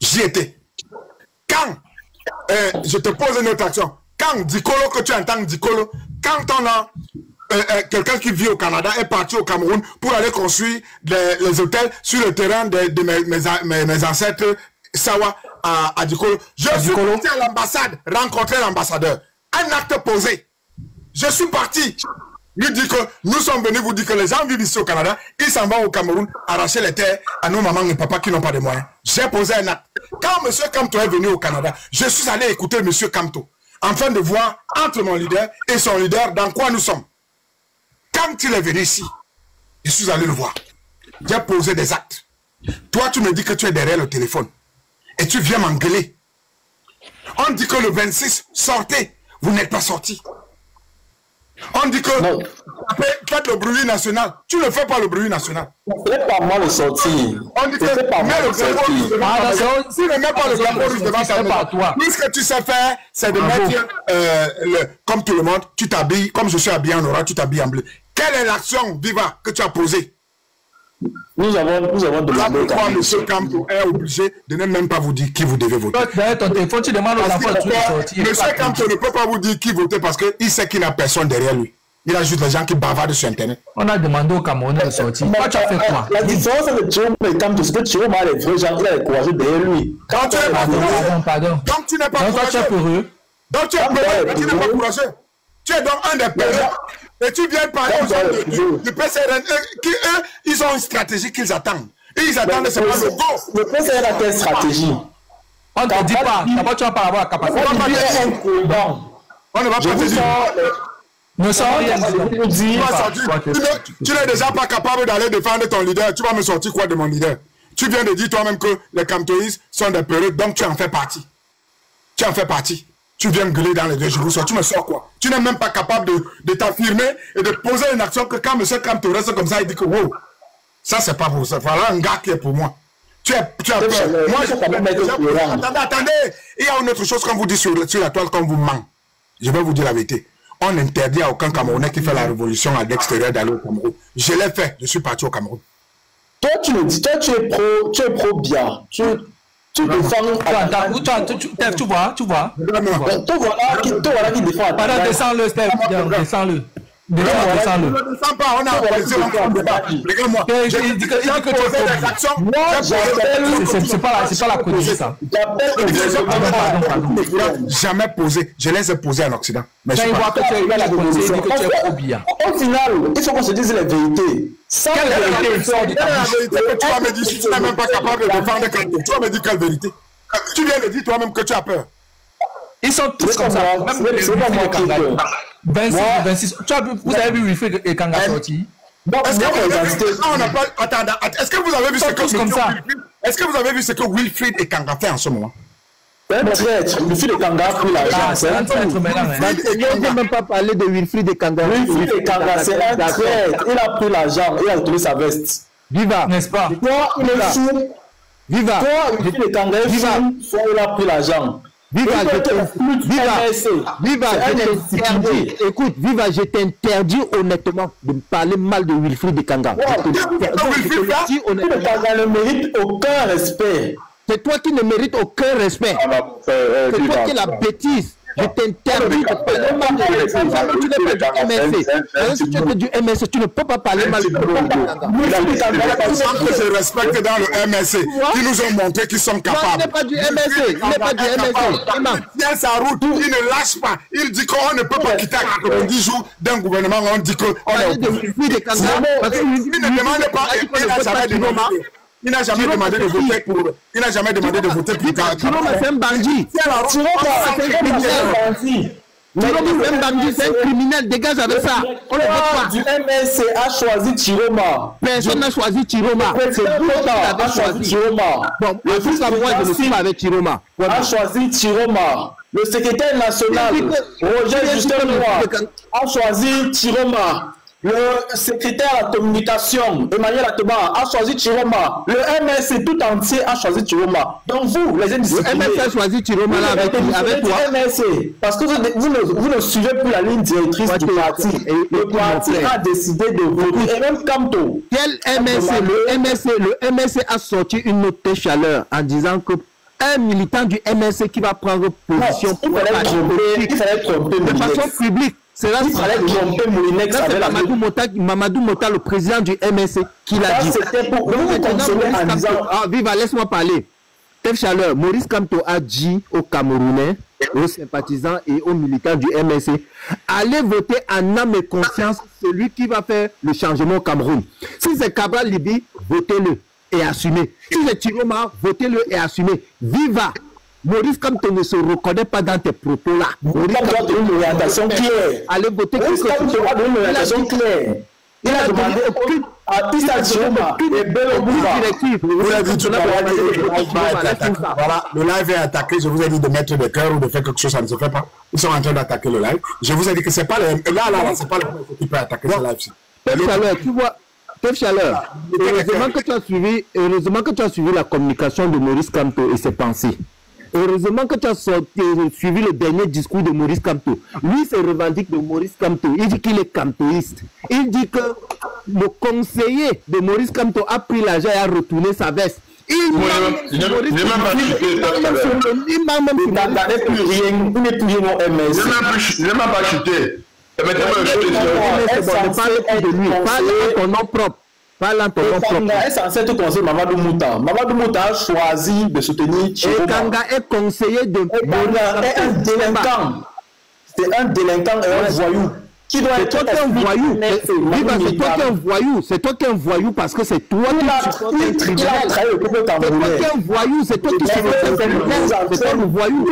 [SPEAKER 2] J'y étais. Quand, je te pose une autre action, quand Dikolo, que tu entends Dikolo, quand on a quelqu'un qui vit au Canada est parti au Cameroun pour aller construire les hôtels sur le terrain de mes ancêtres Sawa à Dikolo, je suis parti à l'ambassade rencontrer l'ambassadeur. Un acte posé. Je suis parti. Lui dit que nous sommes venus vous dire que les gens vivent ici au Canada, ils s'en vont au Cameroun arracher les terres à nos mamans et papas qui n'ont pas de moyens. J'ai posé un acte. Quand M. Kamto est venu au Canada, je suis allé écouter M. Kamto, afin de voir entre mon leader et son leader dans quoi nous sommes. Quand il est venu ici, je suis allé le voir. J'ai posé des actes. Toi, tu me dis que tu es derrière le téléphone et tu viens m'engueuler. On dit que le 26, sortez. Vous n'êtes pas sorti. On dit que faites le bruit national. Tu ne fais pas le bruit national.
[SPEAKER 3] C'est pas moi le sortir.
[SPEAKER 2] On dit que mets le drapeau rouge devant ta maison. Si ne mets pas le drapeau rouge devant ta maison, tout ce que tu sais faire, c'est de mettre, comme tout le monde, tu t'habilles, comme je suis habillé en orange, tu t'habilles en bleu. Quelle est l'action, Viva, que tu as posée?
[SPEAKER 3] Nous avons demandé.
[SPEAKER 2] Pourquoi M. Kamto est obligé de ne même pas vous dire qui vous devez voter?
[SPEAKER 4] Derrière ton téléphone, tu demandes aux enfants de sortir.
[SPEAKER 2] M. Kamto ne peut pas vous dire qui voter parce qu'il sait qu'il n'a personne derrière lui. Il a juste les gens qui bavardent sur Internet.
[SPEAKER 4] On a demandé aux Camerounais de sortir. Toi, tu as fait quoi?
[SPEAKER 3] La différence avec Jérôme et Kamto, c'est que Jérôme a les vrais gens, il a les courageux derrière lui.
[SPEAKER 2] Quand tu n'es pas courageux.
[SPEAKER 4] Pardon.
[SPEAKER 2] Donc tu n'es pas courageux. Donc tu es peureux, tu n'es pas courageux. Tu es donc un des peureux. Et tu viens parler aux gens du PCRN qui, eux, ils ont une stratégie qu'ils attendent. Et ils attendent, c'est pas le go.
[SPEAKER 3] Le PCRN a quelle stratégie?
[SPEAKER 4] On ne te dit pas. D'abord, tu vas pas avoir la capacité.
[SPEAKER 2] On ne va pas te dire.
[SPEAKER 4] Ne sors rien.
[SPEAKER 2] Tu n'es déjà pas capable d'aller défendre ton leader. Tu vas me sortir quoi de mon leader? Tu viens de dire toi-même que les Kamtoïs sont des peureux, donc tu en fais partie. Tu en fais partie. Tu viens gueuler dans les deux jours, tu me sors quoi? Tu n'es même pas capable de t'affirmer et de poser une action que quand M. Kamto reste comme ça, il dit que wow, ça c'est pas pour ça. Voilà un gars qui est pour moi. Tu as peur. Moi, attendez, il y a une autre chose qu'on vous dit sur la toile qu'on vous ment. Je vais vous dire la vérité. On interdit à aucun Camerounais qui fait la révolution à l'extérieur d'aller au Cameroun. Je l'ai fait, je suis parti au Cameroun.
[SPEAKER 3] Toi, tu me dis, toi, tu es pro bien. Tu défends.
[SPEAKER 4] Tu vois.
[SPEAKER 3] Toi, voilà qui défend.
[SPEAKER 4] Pardon, descends-le, Steph. Descends-le.
[SPEAKER 2] Ne descends pas, on a regarde-moi.
[SPEAKER 4] Il dit que tu es c'est pas la cause, ça.
[SPEAKER 2] Jamais posé. Je les ai posés en Occident. Mais
[SPEAKER 4] quand il voit que tu es la cause, il dit que tu es trop bien.
[SPEAKER 3] Au final, il faut qu'on se dise la vérité.
[SPEAKER 2] Quelle vérité? Tu vas me dire si tu n'es même pas capable de défendre quelqu'un. Tu vas me dire quelle vérité? Tu viens de dire toi-même que tu as peur.
[SPEAKER 4] Ils sont tous comme ça. Même les Kangaroo. 26. Vous avez vu Wilfried et Kanga sorti?
[SPEAKER 2] Est-ce que vous avez vu ce que Est-ce que vous avez vu ce que Wilfried et Kanga fait en ce moment?
[SPEAKER 3] Un traître. Wilfried et Kanga a pris l'argent.
[SPEAKER 4] C'est un traître maintenant.
[SPEAKER 6] On ne peut même pas parler de Wilfried et Kanga.
[SPEAKER 3] Wilfried et Kanga, c'est un traître. Il a pris l'argent. Il a retrouvé sa veste.
[SPEAKER 6] Viva.
[SPEAKER 4] N'est-ce pas?
[SPEAKER 3] Toi, il est fou.
[SPEAKER 6] Viva.
[SPEAKER 3] Toi, Wilfried et Kanga est fou. Soit il a pris l'argent.
[SPEAKER 6] Viva, écoute, Viva, je t'interdis honnêtement de me parler mal de Wilfried de Kanga.
[SPEAKER 3] Wilfried ne mérite aucun respect.
[SPEAKER 6] C'est toi qui ne mérites aucun respect. C'est toi qui es la bêtise. Je t'interdis de parler mal de Wilfried. Tu n'es pas du MSC. Si tu es du MSC, tu ne peux pas parler mal de Wilfried de Kanga.
[SPEAKER 2] Que je respecte dans le MSC, qui nous ont montré qu'ils sont capables.
[SPEAKER 6] Il n'est pas du MSC. Il n'est pas du MSC.
[SPEAKER 2] Il tient sa route, il ne lâche pas. Il dit qu'on ne peut pas quitter à 90 jours d'un gouvernement. On dit qu'on est
[SPEAKER 6] de Wilfried de Kanga.
[SPEAKER 2] Il ne demande pas, il n'a jamais demandé. Il n'a jamais demandé de voter pour. Il n'a jamais demandé de voter pour.
[SPEAKER 6] Tiroma, c'est un bandit. Même bandit, c'est un criminel, dégage avec ça. On ne vote pas.
[SPEAKER 3] Du MSC a choisi Chiroma.
[SPEAKER 6] Personne n'a choisi Chiroma.
[SPEAKER 3] C'est vous qui avez choisi Chiroma.
[SPEAKER 6] Bon, en tout cas, moi, je ne suis pas avec Chiroma.
[SPEAKER 3] A choisi Chiroma. Le secrétaire national, Roger Justin Noir, a choisi Chiroma. Le secrétaire à la communication, Emmanuel Atoma, a choisi Chiroma. Le MSC tout entier a choisi Chiroma. Donc vous, les indisciplinés,
[SPEAKER 6] le MSC a choisi Chiroma là avec toi.
[SPEAKER 3] MSC, parce que vous ne suivez plus la ligne directrice du parti. Le parti a décidé de voter. Et même Kamto.
[SPEAKER 6] Quel MSC? Le MSC a sorti une note de chaleur en disant que un militant du MSC qui va prendre position
[SPEAKER 3] il fallait tromper
[SPEAKER 6] de façon publique. C'est là qu'il fallait tromper Moulinex. C'est Mamadou Mota, le président du MSC, qui l'a dit.
[SPEAKER 3] C'était pour vous consoler en disant...
[SPEAKER 6] Viva, laisse-moi parler. Tef Chaleur, Maurice Kamto a dit aux Camerounais, aux sympathisants et aux militants du MSC, allez voter en âme et conscience celui qui va faire le changement au Cameroun. Si c'est Cabral Libi, votez-le et assumez. Si c'est Chiroma, votez-le et assumez. Viva! Maurice Kamto ne se reconnaît pas dans tes propos là.
[SPEAKER 3] Maurice Kamto a donné une orientation claire.
[SPEAKER 6] Allez voter.
[SPEAKER 3] Maurice Kamto a donné une orientation claire. Il a demandé aucune artiste à Chiroma et Belobouba.
[SPEAKER 2] Voilà, le live est attaqué. Je vous ai dit de mettre des cœurs ou de faire quelque chose, ça ne se fait pas. Ils sont en train d'attaquer le live. Je vous ai dit que c'est pas le. Là, c'est pas le qui peut attaquer ce live-ci.
[SPEAKER 6] Tef Chaleur, tu vois. Tef Chaleur, heureusement que tu as suivi la communication de Maurice Kamto et ses pensées. Heureusement que tu as suivi le dernier discours de Maurice Kamto. Lui se revendique de Maurice Kamto. Il dit qu'il est kamtoïste. Il dit que le conseiller de Maurice Kamto a pris l'argent et a retourné sa veste. Il n'a même
[SPEAKER 3] plus rien. Il n'est plus rien au MS.
[SPEAKER 1] Il n'a même pas chuté.
[SPEAKER 6] Parle de lui. Parle en ton nom propre.
[SPEAKER 3] Kanga est censé te conseiller Mamadou Mouta. Mamadou Mouta a choisi de soutenir Chiroma.
[SPEAKER 6] Kanga est conseiller de
[SPEAKER 3] Kanga est un délinquant. C'est un délinquant et un voyou. Qui doit être
[SPEAKER 6] un voyou. C'est toi qui es un voyou. C'est toi qui es un voyou parce que c'est toi qui
[SPEAKER 3] a trahi le peuple camerounais.
[SPEAKER 6] C'est toi qui es un voyou. C'est toi qui es un voyou.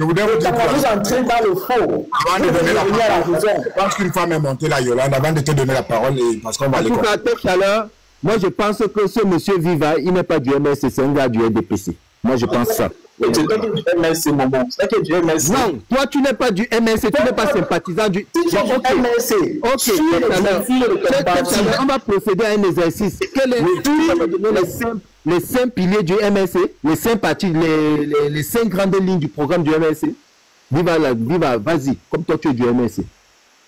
[SPEAKER 2] Je voudrais vous dire
[SPEAKER 3] vous entrez dans le faux.
[SPEAKER 2] Avant de donner la parole, je pense qu'une femme est montée là, Yolande, avant de te donner la parole, parce qu'on va aller.
[SPEAKER 6] En tout cas, Tef Chaleur, moi je pense que ce monsieur Viva, il n'est pas du MSC, c'est un gars du RDPC. Moi je pense ça.
[SPEAKER 3] C'est toi qui es du MSC, maman. C'est toi qui es du MSC.
[SPEAKER 6] Non, toi tu n'es pas du MSC, tu n'es pas sympathisant du
[SPEAKER 3] MSC.
[SPEAKER 6] Ok, on va procéder à un exercice. Quel est les 5 piliers du MSC, les 5 parties, les 5 grandes lignes du programme du MSC? Viva, vas-y, comme toi tu es du MSC.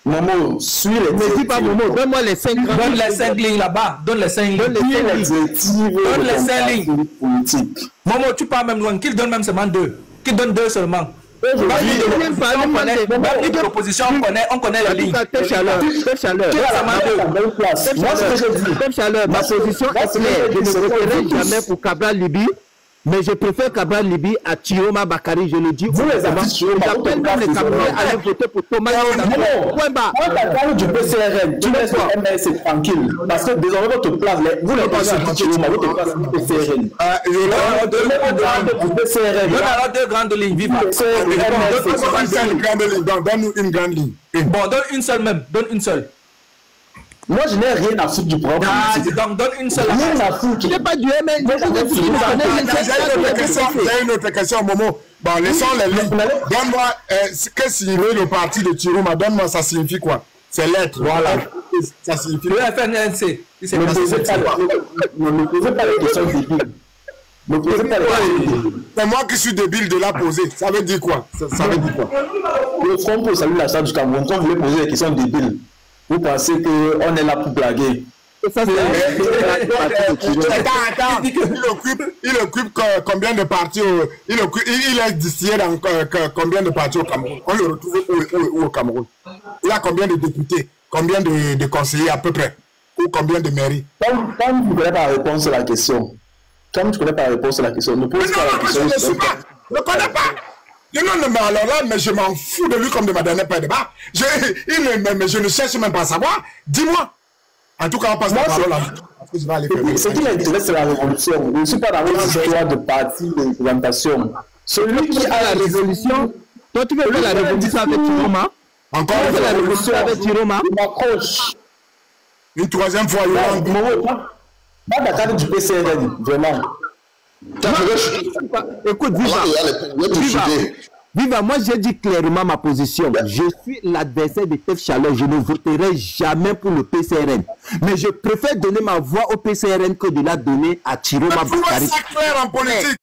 [SPEAKER 3] Momo, suis les.
[SPEAKER 6] Ne dis pas Momo, donne-moi les 5 grandes lignes.
[SPEAKER 4] Donne les 5 lignes là-bas, donne les 5 lignes. Donne les 5 lignes. Momo, tu parles même loin, qu'il donne même seulement 2. Qu'il donne 2 seulement. L'opposition, on connaît la ligne.
[SPEAKER 6] Tef Chaleur, ma position est claire. Je ne voterai jamais pour Cabral Libi, mais je préfère Cabral Libi à Chiroma Bakary, je le dis. J'appelle même les Camerounais à aller voter pour Thomas.
[SPEAKER 3] Point bas. Quand tu parles du PCRN, tu laisses le MS tranquille. Parce que désormais, votre place, vous ne passez pas Chiroma, votre place du PCRN.
[SPEAKER 4] Donne 2 grandes lignes, viva.
[SPEAKER 2] Donne-nous une grande ligne.
[SPEAKER 4] Bon, donne une seule même, donne une seule.
[SPEAKER 3] Moi, je n'ai rien à foutre du programme.
[SPEAKER 4] Donc, donne une seule.
[SPEAKER 3] Rien à foutre.
[SPEAKER 6] Tu n'es pas du MS.
[SPEAKER 2] J'ai une autre question, Momo. Bon, laissons les lignes. Donne-moi, qu'est-ce que signifie le parti de Chiroma? Donne-moi, ça signifie quoi? C'est lettres, voilà. Ça signifie
[SPEAKER 4] le FNNC.
[SPEAKER 3] Ne me posez pas les questions débiles.
[SPEAKER 2] C'est moi qui suis débile de la poser. Ça veut dire quoi? Ça veut dire quoi?
[SPEAKER 3] Le Front pour saluer la salle du Cameroun, quand vous voulez poser des questions débiles, vous pensez qu'on est là pour blaguer.
[SPEAKER 6] Ça,
[SPEAKER 2] il occupe combien de partis il est distillé dans combien de partis au Cameroun? On le retrouve où au Cameroun? Il a combien de députés? Combien de conseillers à peu près? Ou combien de mairies?
[SPEAKER 3] Quand vous ne connaissez pas la réponse à la question, ne pose pas la question. Ne pose pas la question.
[SPEAKER 2] Je ne connais pas. Non, mais alors là, mais je m'en fous de lui comme de ma dernière paire de bas. Mais je ne cherche même pas à savoir. Dis-moi. En tout cas, on passe la parole là.
[SPEAKER 3] Ce qui m'intéresse, c'est la révolution. Je ne suis pas dans une histoire de parti, de représentation. Celui qui a la révolution,
[SPEAKER 6] Toi, tu veux faire la révolution avec Chiroma?
[SPEAKER 2] Encore
[SPEAKER 6] Tu veux faire la révolution avec Chiroma?
[SPEAKER 2] Une troisième fois, il y aura
[SPEAKER 3] pas d'attaque du PCRN, vraiment.
[SPEAKER 6] Écoute, Viva, moi j'ai dit clairement ma position. Je suis l'adversaire de Tef Chaleur. Je ne voterai jamais pour le PCRN. Mais je préfère donner ma voix au PCRN que de la donner à Chiroma Boukari.
[SPEAKER 2] C'est clair en politique.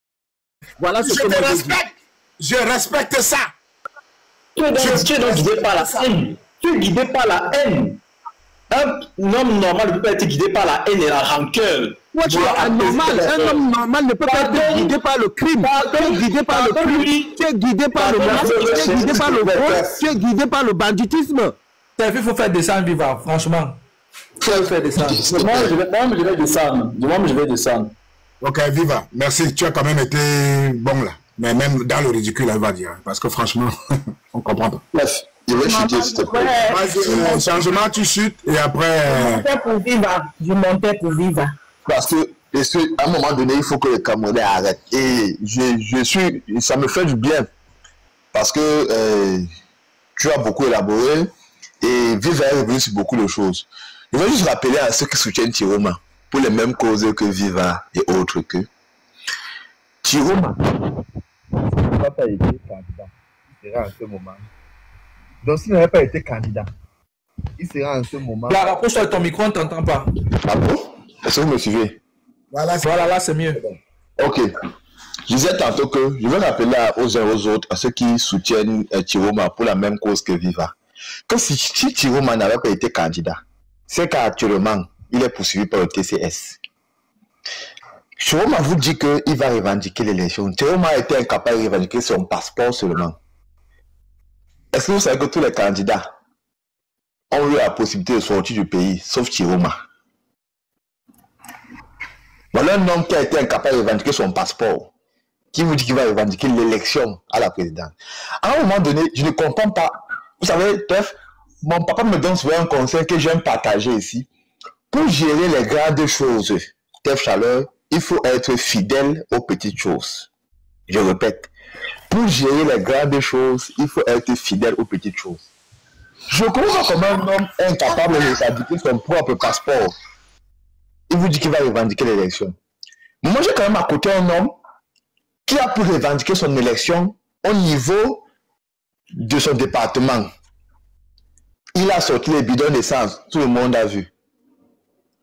[SPEAKER 6] Voilà ce que
[SPEAKER 2] je respecte. Je respecte ça.
[SPEAKER 3] Tu es donc guidé par la haine. Tu es guidé par la haine. Un homme normal ne peut pas être guidé par la haine et la rancœur.
[SPEAKER 6] Un homme normal ne peut pas être guidé par le crime. Tu es guidé par le crime. Tu es guidé par le meurtre. Tu es guidé par le vol. Tu es guidé par le banditisme.
[SPEAKER 4] Il faut faire descendre, Viva, franchement. Il faut faire descendre.
[SPEAKER 3] Moi, je vais descendre. Je vais descendre.
[SPEAKER 2] Ok, Viva, merci. Tu as quand même été bon là. Mais même dans le ridicule, elle va dire. Parce que franchement, on comprend pas.
[SPEAKER 3] Bref.
[SPEAKER 1] Je vais chuter, s'il te plaît.
[SPEAKER 2] Changement, tu chutes et après.
[SPEAKER 7] Je montais pour Viva.
[SPEAKER 1] Parce que, à un moment donné, il faut que les Camerounais arrêtent. Et ça me fait du bien. Parce que tu as beaucoup élaboré et Viva est revenu sur beaucoup de choses. Je vais juste rappeler à ceux qui soutiennent Chiroma, pour les mêmes causes que Viva et autres que Chiroma n'a pas été candidat. Il sera en ce moment. Donc, s'il n'avait pas été candidat, il sera en ce moment.
[SPEAKER 4] Là, rapproche-toi de ton micro, on ne t'entend pas.
[SPEAKER 1] Ah bon? Est-ce que vous me suivez?
[SPEAKER 4] Voilà, là, c'est mieux.
[SPEAKER 1] Ok. Je disais tantôt que je vais rappeler aux uns et aux autres, à ceux qui soutiennent Chiroma pour la même cause que Viva, que si Chiroma n'avait pas été candidat, c'est qu'actuellement, il est poursuivi par le TCS. Chiroma vous dit qu'il va revendiquer l'élection. Chiroma a été incapable de revendiquer son passeport seulement. Est-ce que vous savez que tous les candidats ont eu la possibilité de sortir du pays, sauf Chiroma? Voilà un homme qui a été incapable de revendiquer son passeport, qui vous dit qu'il va revendiquer l'élection à la présidence. À un moment donné, je ne comprends pas. Vous savez, Tef, mon papa me donne souvent un conseil que j'aime partager ici. Pour gérer les grandes choses, Tef Chaleur, il faut être fidèle aux petites choses. Je répète, pour gérer les grandes choses, il faut être fidèle aux petites choses. Je comprends comment un homme incapable de revendiquer son propre passeport, il vous dit qu'il va revendiquer l'élection. Moi, j'ai quand même à côté un homme qui a pu revendiquer son élection au niveau de son département. Il a sorti les bidons d'essence, tout le monde a vu.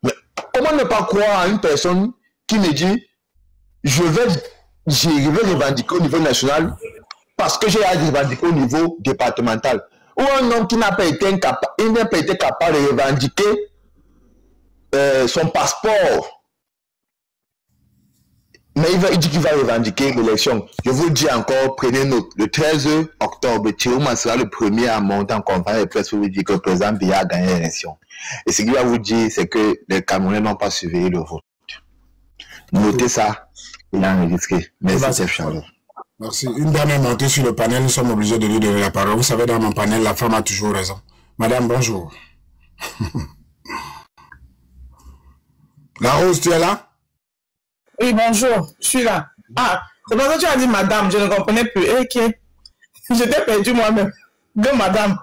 [SPEAKER 1] Mais comment ne pas croire à une personne qui me dit je vais revendiquer au niveau national parce que j'ai revendiqué au niveau départemental. Ou un homme qui n'a pas été capable de revendiquer son passeport. Mais il dit qu'il va revendiquer l'élection. Je vous dis encore, prenez note. Le 13 octobre, Chiroma sera le premier à monter en conférence de presse pour vous dire que le président Biya a gagné l'élection. Et ce qu'il va vous dire, c'est que les Camerounais n'ont pas surveillé le vote. Notez ça, il a enregistré. Merci, Tef Chaleur.
[SPEAKER 2] Merci. Une dame est montée sur le panel, nous sommes obligés de lui donner la parole. Vous savez, dans mon panel, la femme a toujours raison. Madame, bonjour. La Rose, tu es là?
[SPEAKER 7] Oui, bonjour, je suis là. Ah, c'est parce que tu as dit madame, je ne comprenais plus. Ok. J'étais perdu moi-même. De madame.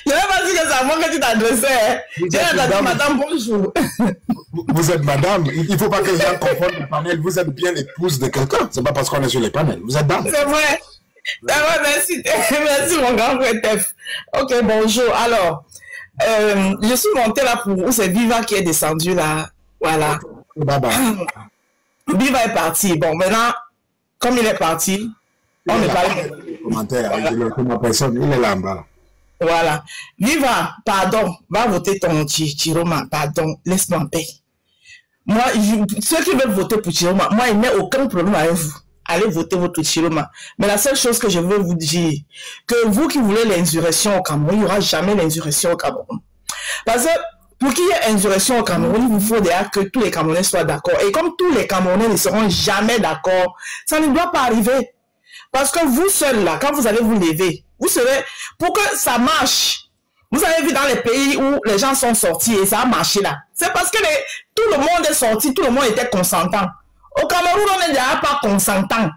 [SPEAKER 7] Je n'avais pas dit que c'est à moi que tu t'adressais. J'ai entendu madame, bonjour.
[SPEAKER 2] Vous êtes madame. Il ne faut pas que les gens confondent le panel. Vous êtes bien l'épouse de quelqu'un. C'est pas parce qu'on est sur les panels. Vous êtes dame.
[SPEAKER 7] C'est vrai. D'abord, merci. Merci, mon grand frère Tef. Ok, bonjour. Alors, je suis montée là pour vous. C'est Viva qui est descendu là. Voilà.
[SPEAKER 2] Baba.
[SPEAKER 7] Viva est parti. Bon, maintenant, comme il est parti, on n'est pas...
[SPEAKER 2] Commentaire. Personne. Il est là en bas.
[SPEAKER 7] Voilà. Viva, pardon, va voter ton Chiroma. Pardon, laisse-moi en paix. Moi, ceux qui veulent voter pour Chiroma, moi, il n'y a aucun problème avec vous. Allez voter votre Chiroma. Mais la seule chose que je veux vous dire, que vous qui voulez l'insurrection au Cameroun, il n'y aura jamais l'insurrection au Cameroun. Parce que pour qu'il y ait insurrection au Cameroun, il vous faut déjà que tous les Camerounais soient d'accord. Et comme tous les Camerounais ne seront jamais d'accord, ça ne doit pas arriver. Parce que vous seuls là, quand vous allez vous lever, vous serez, pour que ça marche, vous avez vu dans les pays où les gens sont sortis et ça a marché là. C'est parce que tout le monde est sorti, tout le monde était consentant. Au Cameroun, on n'est déjà pas consentant.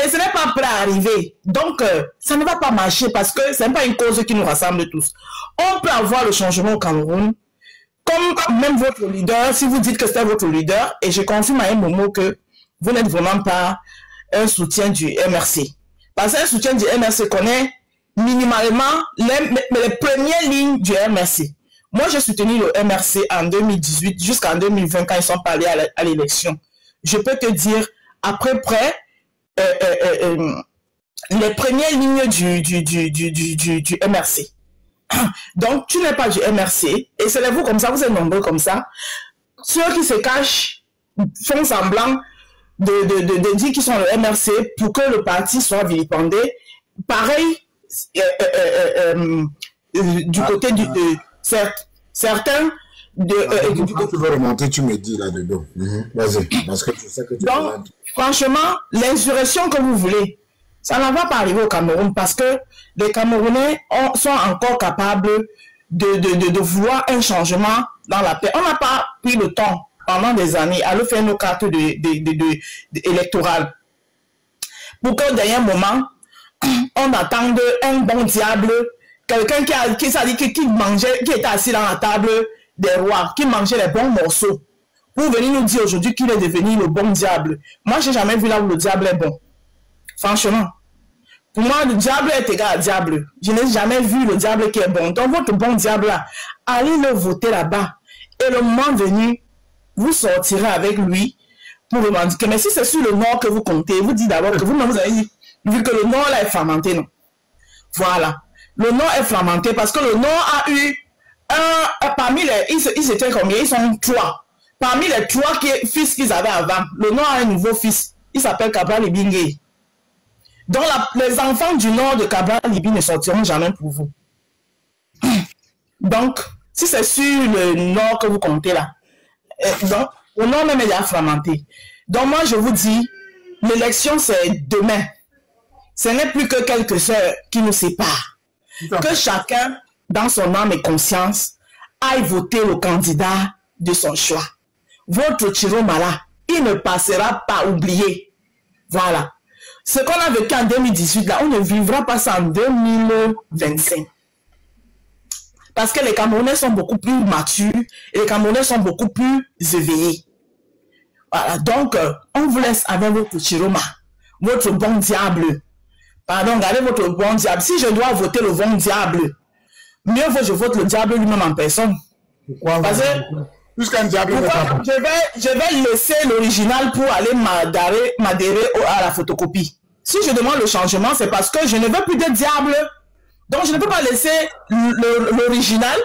[SPEAKER 7] Et ce n'est pas prêt à arriver. Donc, ça ne va pas marcher parce que ce n'est pas une cause qui nous rassemble tous. On peut avoir le changement au Cameroun, comme même votre leader, si vous dites que c'est votre leader, et je confirme à un moment que vous n'êtes vraiment pas un soutien du MRC. Parce qu'un soutien du MRC connaît minimalement les premières lignes du MRC. Moi, j'ai soutenu le MRC en 2018 jusqu'en 2020 quand ils sont parlés à l'élection. Je peux te dire, après près, les premières lignes du MRC. Donc, tu n'es pas du MRC, et c'est vous comme ça, vous êtes nombreux comme ça. Ceux qui se cachent font semblant de dire qu'ils sont le MRC pour que le parti soit vilipendé. Pareil, du côté certains...
[SPEAKER 2] tu veux remonter, tu me dis là-dedans. Vas-y, parce que je sais que tu...
[SPEAKER 7] Donc, franchement, l'insurrection que vous voulez, ça ne va pas arriver au Cameroun parce que les Camerounais sont encore capables de vouloir un changement dans la paix. On n'a pas pris le temps pendant des années à le faire nos cartes électorales. Pour qu'au dernier moment, on attende un bon diable, quelqu'un qui était assis dans la table des rois, qui mangeait les bons morceaux, pour venir nous dire aujourd'hui qu'il est devenu le bon diable. Moi, je n'ai jamais vu là où le diable est bon. Franchement. Pour moi, le diable est égal à diable. Je n'ai jamais vu le diable qui est bon. Donc, votre bon diable là, allez le voter là-bas. Et le moment venu, vous sortirez avec lui pour revendiquer. Mais si c'est sur le nord que vous comptez, vous dites d'abord que vous avez vu que le nord là est fragmenté, non? Voilà. Le nord est fragmenté parce que le nord a eu parmi les... Ils étaient combien? Ils sont 3. Parmi les 3 fils qu'ils avaient avant, le nord a un nouveau fils. Il s'appelle Cabral Libingue. Donc, les enfants du nord de Cabral Libi ne sortiront jamais pour vous. Donc, si c'est sur le nord que vous comptez là, donc, le nord même est déjà fragmenté. Donc, moi, je vous dis, l'élection, c'est demain. Ce n'est plus que quelques heures qui nous séparent. Que chacun, dans son âme et conscience, aille voter le candidat de son choix. Votre Chiroma là, il ne passera pas oublié. Voilà. Ce qu'on a vécu en 2018, là, on ne vivra pas ça en 2025. Parce que les Camerounais sont beaucoup plus matures et les Camerounais sont beaucoup plus éveillés. Voilà, donc, on vous laisse avec votre Chiroma, votre bon diable. Pardon, regardez votre bon diable. Si je dois voter le bon diable, mieux vaut que je vote le diable lui-même en personne.
[SPEAKER 2] Pourquoi?
[SPEAKER 7] Parce que...
[SPEAKER 2] Puisqu'un diable
[SPEAKER 7] je vais laisser l'original pour aller m'adhérer à la photocopie. Si je demande le changement, c'est parce que je ne veux plus de diable. Donc, je ne peux pas laisser l'original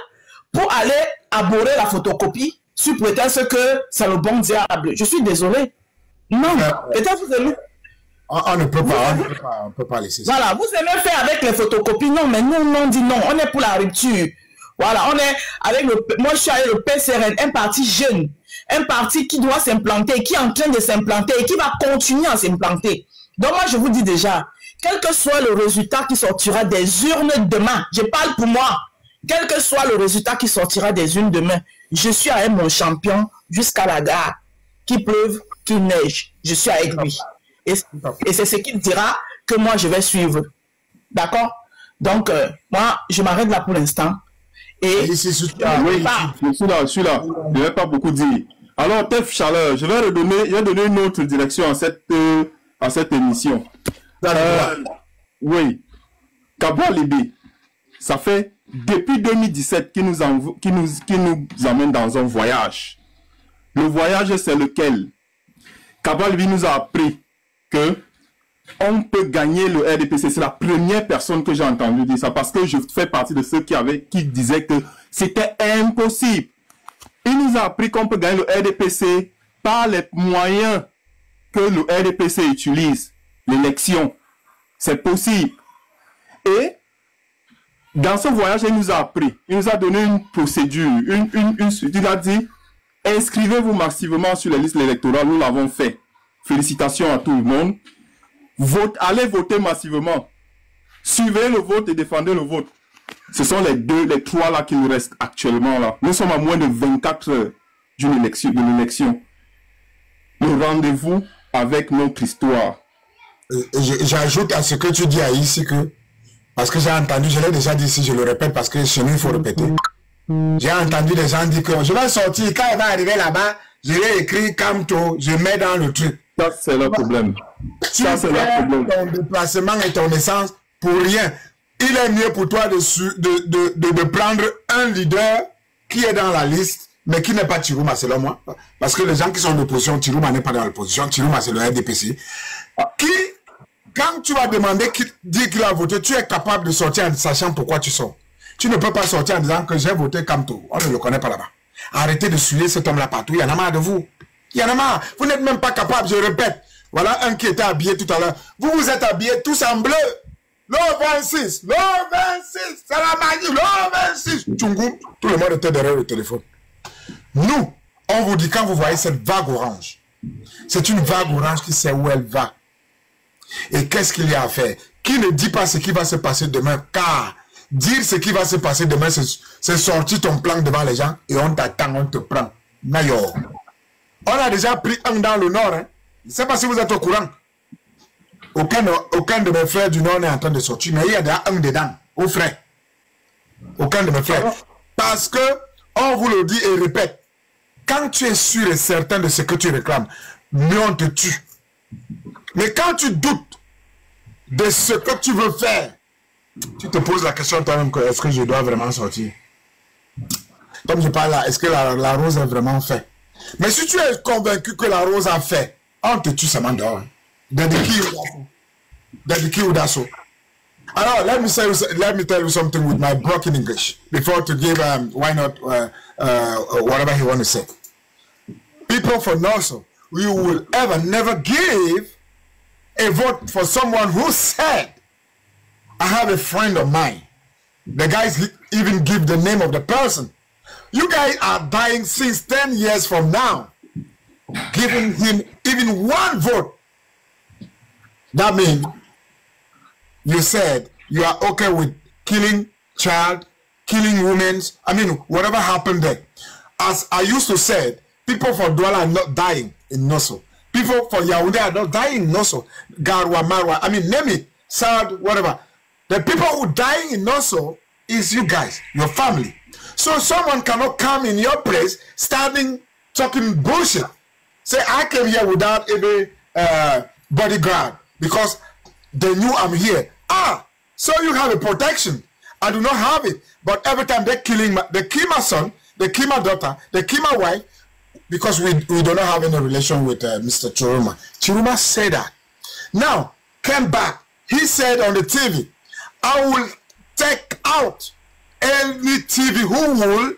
[SPEAKER 7] pour aller abhorrer la photocopie sous prétexte que c'est le bon diable. Je suis désolé. Non, peut-être vous aimez...
[SPEAKER 2] On ne peut pas laisser ça.
[SPEAKER 7] Voilà, vous aimez faire avec les photocopies. Non, mais nous, on dit non. On est pour la rupture. Voilà, on est avec le... Moi, je suis avec le PCRN, un parti jeune. Un parti qui doit s'implanter, qui est en train de s'implanter et qui va continuer à s'implanter. Donc, moi, je vous dis déjà, quel que soit le résultat qui sortira des urnes demain, je parle pour moi, quel que soit le résultat qui sortira des urnes demain, je suis avec mon champion jusqu'à la gare. Qu'il pleuve, qu'il neige, je suis avec lui. Et c'est ce qu'il dira que moi, je vais suivre. D'accord? Donc, moi, je m'arrête là pour l'instant. Et
[SPEAKER 8] oui, je suis là. Je ne vais pas beaucoup dire. Alors, Tef Chaleur, je vais donner une autre direction à cette émission. Oui. Cabral Libi, ça fait depuis 2017 qu'il nous amène dans un voyage. Le voyage, c'est lequel? Cabral Libi nous a appris que on peut gagner le RDPC. C'est la première personne que j'ai entendu dire ça, parce que je fais partie de ceux qui disaient que c'était impossible. Il nous a appris qu'on peut gagner le RDPC par les moyens que le RDPC utilise. L'élection. C'est possible. Et dans ce voyage, il nous a appris. Il nous a donné une procédure. Il a dit, inscrivez-vous massivement sur les listes électorales. Nous l'avons fait. Félicitations à tout le monde. Allez voter massivement. Suivez le vote et défendez le vote. Ce sont les trois là qui nous restent actuellement là. Nous sommes à moins de 24 heures de l'élection. le rendez-vous avec notre histoire.
[SPEAKER 2] J'ajoute à ce que tu dis ici que, parce que j'ai entendu, je l'ai déjà dit ici, je le répète parce que chez nous il faut répéter. J'ai entendu des gens dire que je vais sortir, quand il va arriver là-bas, je vais écrire Kamto, je mets dans le truc.
[SPEAKER 8] Ça, c'est le problème. Ça, c'est le problème.
[SPEAKER 2] Ton déplacement et ton essence pour rien. Il est mieux pour toi de prendre un leader qui est dans la liste, mais qui n'est pas Chirouma, selon moi. Parce que les gens qui sont d'opposition, Chirouma n'est pas dans l'opposition. Chirouma, c'est le RDPC. Qui, quand tu vas demander dire qu'il a voté, tu es capable de sortir en sachant pourquoi tu sors. Tu ne peux pas sortir en disant que j'ai voté Kamto. On ne le connaît pas là-bas. Arrêtez de suivre cet homme-là partout. Il y en a marre de vous. Il y en a marre. Vous n'êtes même pas capable, je répète. Voilà un qui était habillé tout à l'heure. Vous vous êtes habillés tous en bleu. Le 26, le 26, c'est la magie, le 26. Tchungoum, tout le monde était derrière le téléphone. Nous, on vous dit, quand vous voyez cette vague orange, c'est une vague orange qui sait où elle va. Et qu'est-ce qu'il y a à faire? Qui ne dit pas ce qui va se passer demain, car dire ce qui va se passer demain, c'est sortir ton plan devant les gens et on t'attend, on te prend. Nayor. On a déjà pris un dans le nord. Hein. Je ne sais pas si vous êtes au courant. Aucun de mes frères du nord n'est en train de sortir, mais il y a déjà un dedans, au frère. Aucun de mes frères. Parce que, on vous le dit et répète, quand tu es sûr et certain de ce que tu réclames, mieux on te tue. Mais quand tu doutes de ce que tu veux faire, tu te poses la question toi-même, est-ce que je dois vraiment sortir? Comme je parle là, est-ce que la rose a vraiment fait? Mais si tu es convaincu que la rose a fait, on te tue seulement dehors. Alors, let me tell you something with my broken English before to give why not whatever he want to say. People for Nosso, we will never give a vote for someone who said, I have a friend of mine. The guys even give the name of the person. You guys are dying since 10 years from now, giving him even one vote. That means you said you are okay with killing child, killing women. I mean, whatever happened there. As I used to say, people for Douala are not dying in Nosso. People for Yaoundé are not dying in Nosso. Garwa, Marwa, I mean, name it, Sad, whatever. The people who dying in Nosso is you guys, your family. So someone cannot come in your place starting talking bullshit. Say, I came here without any bodyguard because they knew I'm here. Ah, so you have a protection. I do not have it. But every time they kill my son, they kill my daughter, they kill my wife, because we do not have any relation with Mr. Chiruma. Chiruma said that. Now, came back. He said on the TV, I will take out any TV who will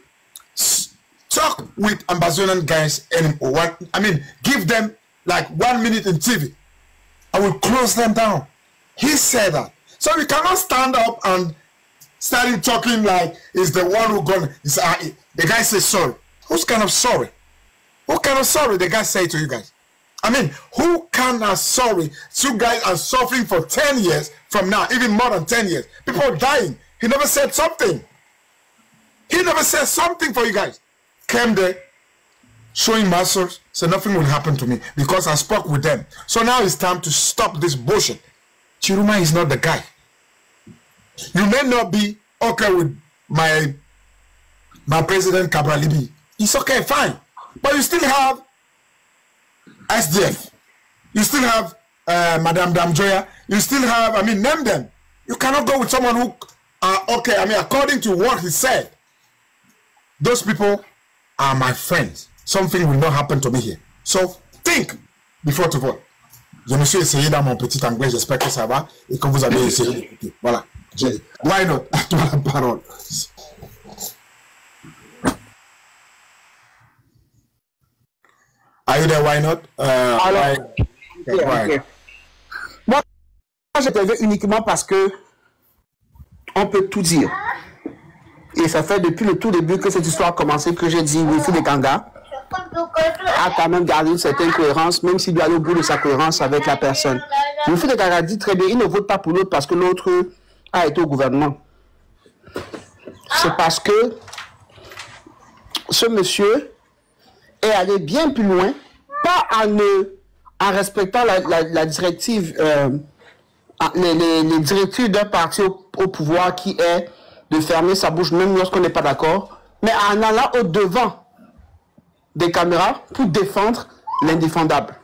[SPEAKER 2] talk with Ambazonan guys anymore. I mean, give them like 1 minute in TV. I will close them down. He said that. So we cannot stand up and start talking like it's the one who gonna. The guy says sorry. Who's kind of sorry? What kind of sorry the guy say to you guys? I mean, who kind of sorry? You guys are suffering for 10 years from now, even more than 10 years. People are dying. He never said something. He never said something for you guys. Came there, showing muscles, so nothing will happen to me because I spoke with them. So now it's time to stop this bullshit. Chiruma is not the guy. You may not be okay with my president Cabral Libi. It's okay, fine. But you still have SDF. You still have Madame Damjoya. You still have, I mean, name them. You cannot go with someone who are okay. I mean, according to what he said, those people are my friends. Something will not happen to me here. So think before to vote. Je me suis essayé dans mon petit anglais. J'espère que ça va et que vous avez essayé d'écouter. Voilà. Why not? À toi la parole. Are you there? Why not?
[SPEAKER 9] Alors, okay. Moi, j'interviens uniquement parce que on peut tout dire. Et ça fait depuis le tout début que cette histoire a commencé que j'ai dit Wilfried Ekanga a quand même gardé une certaine cohérence, même s'il doit aller au bout de sa cohérence avec la personne. Wilfried Ekanga dit très bien, il ne vote pas pour l'autre parce que l'autre a été au gouvernement. C'est parce que ce monsieur est allé bien plus loin pas en respectant la directive, les directives d'un parti au pouvoir qui est de fermer sa bouche même lorsqu'on n'est pas d'accord, mais en allant au-devant des caméras pour défendre l'indéfendable.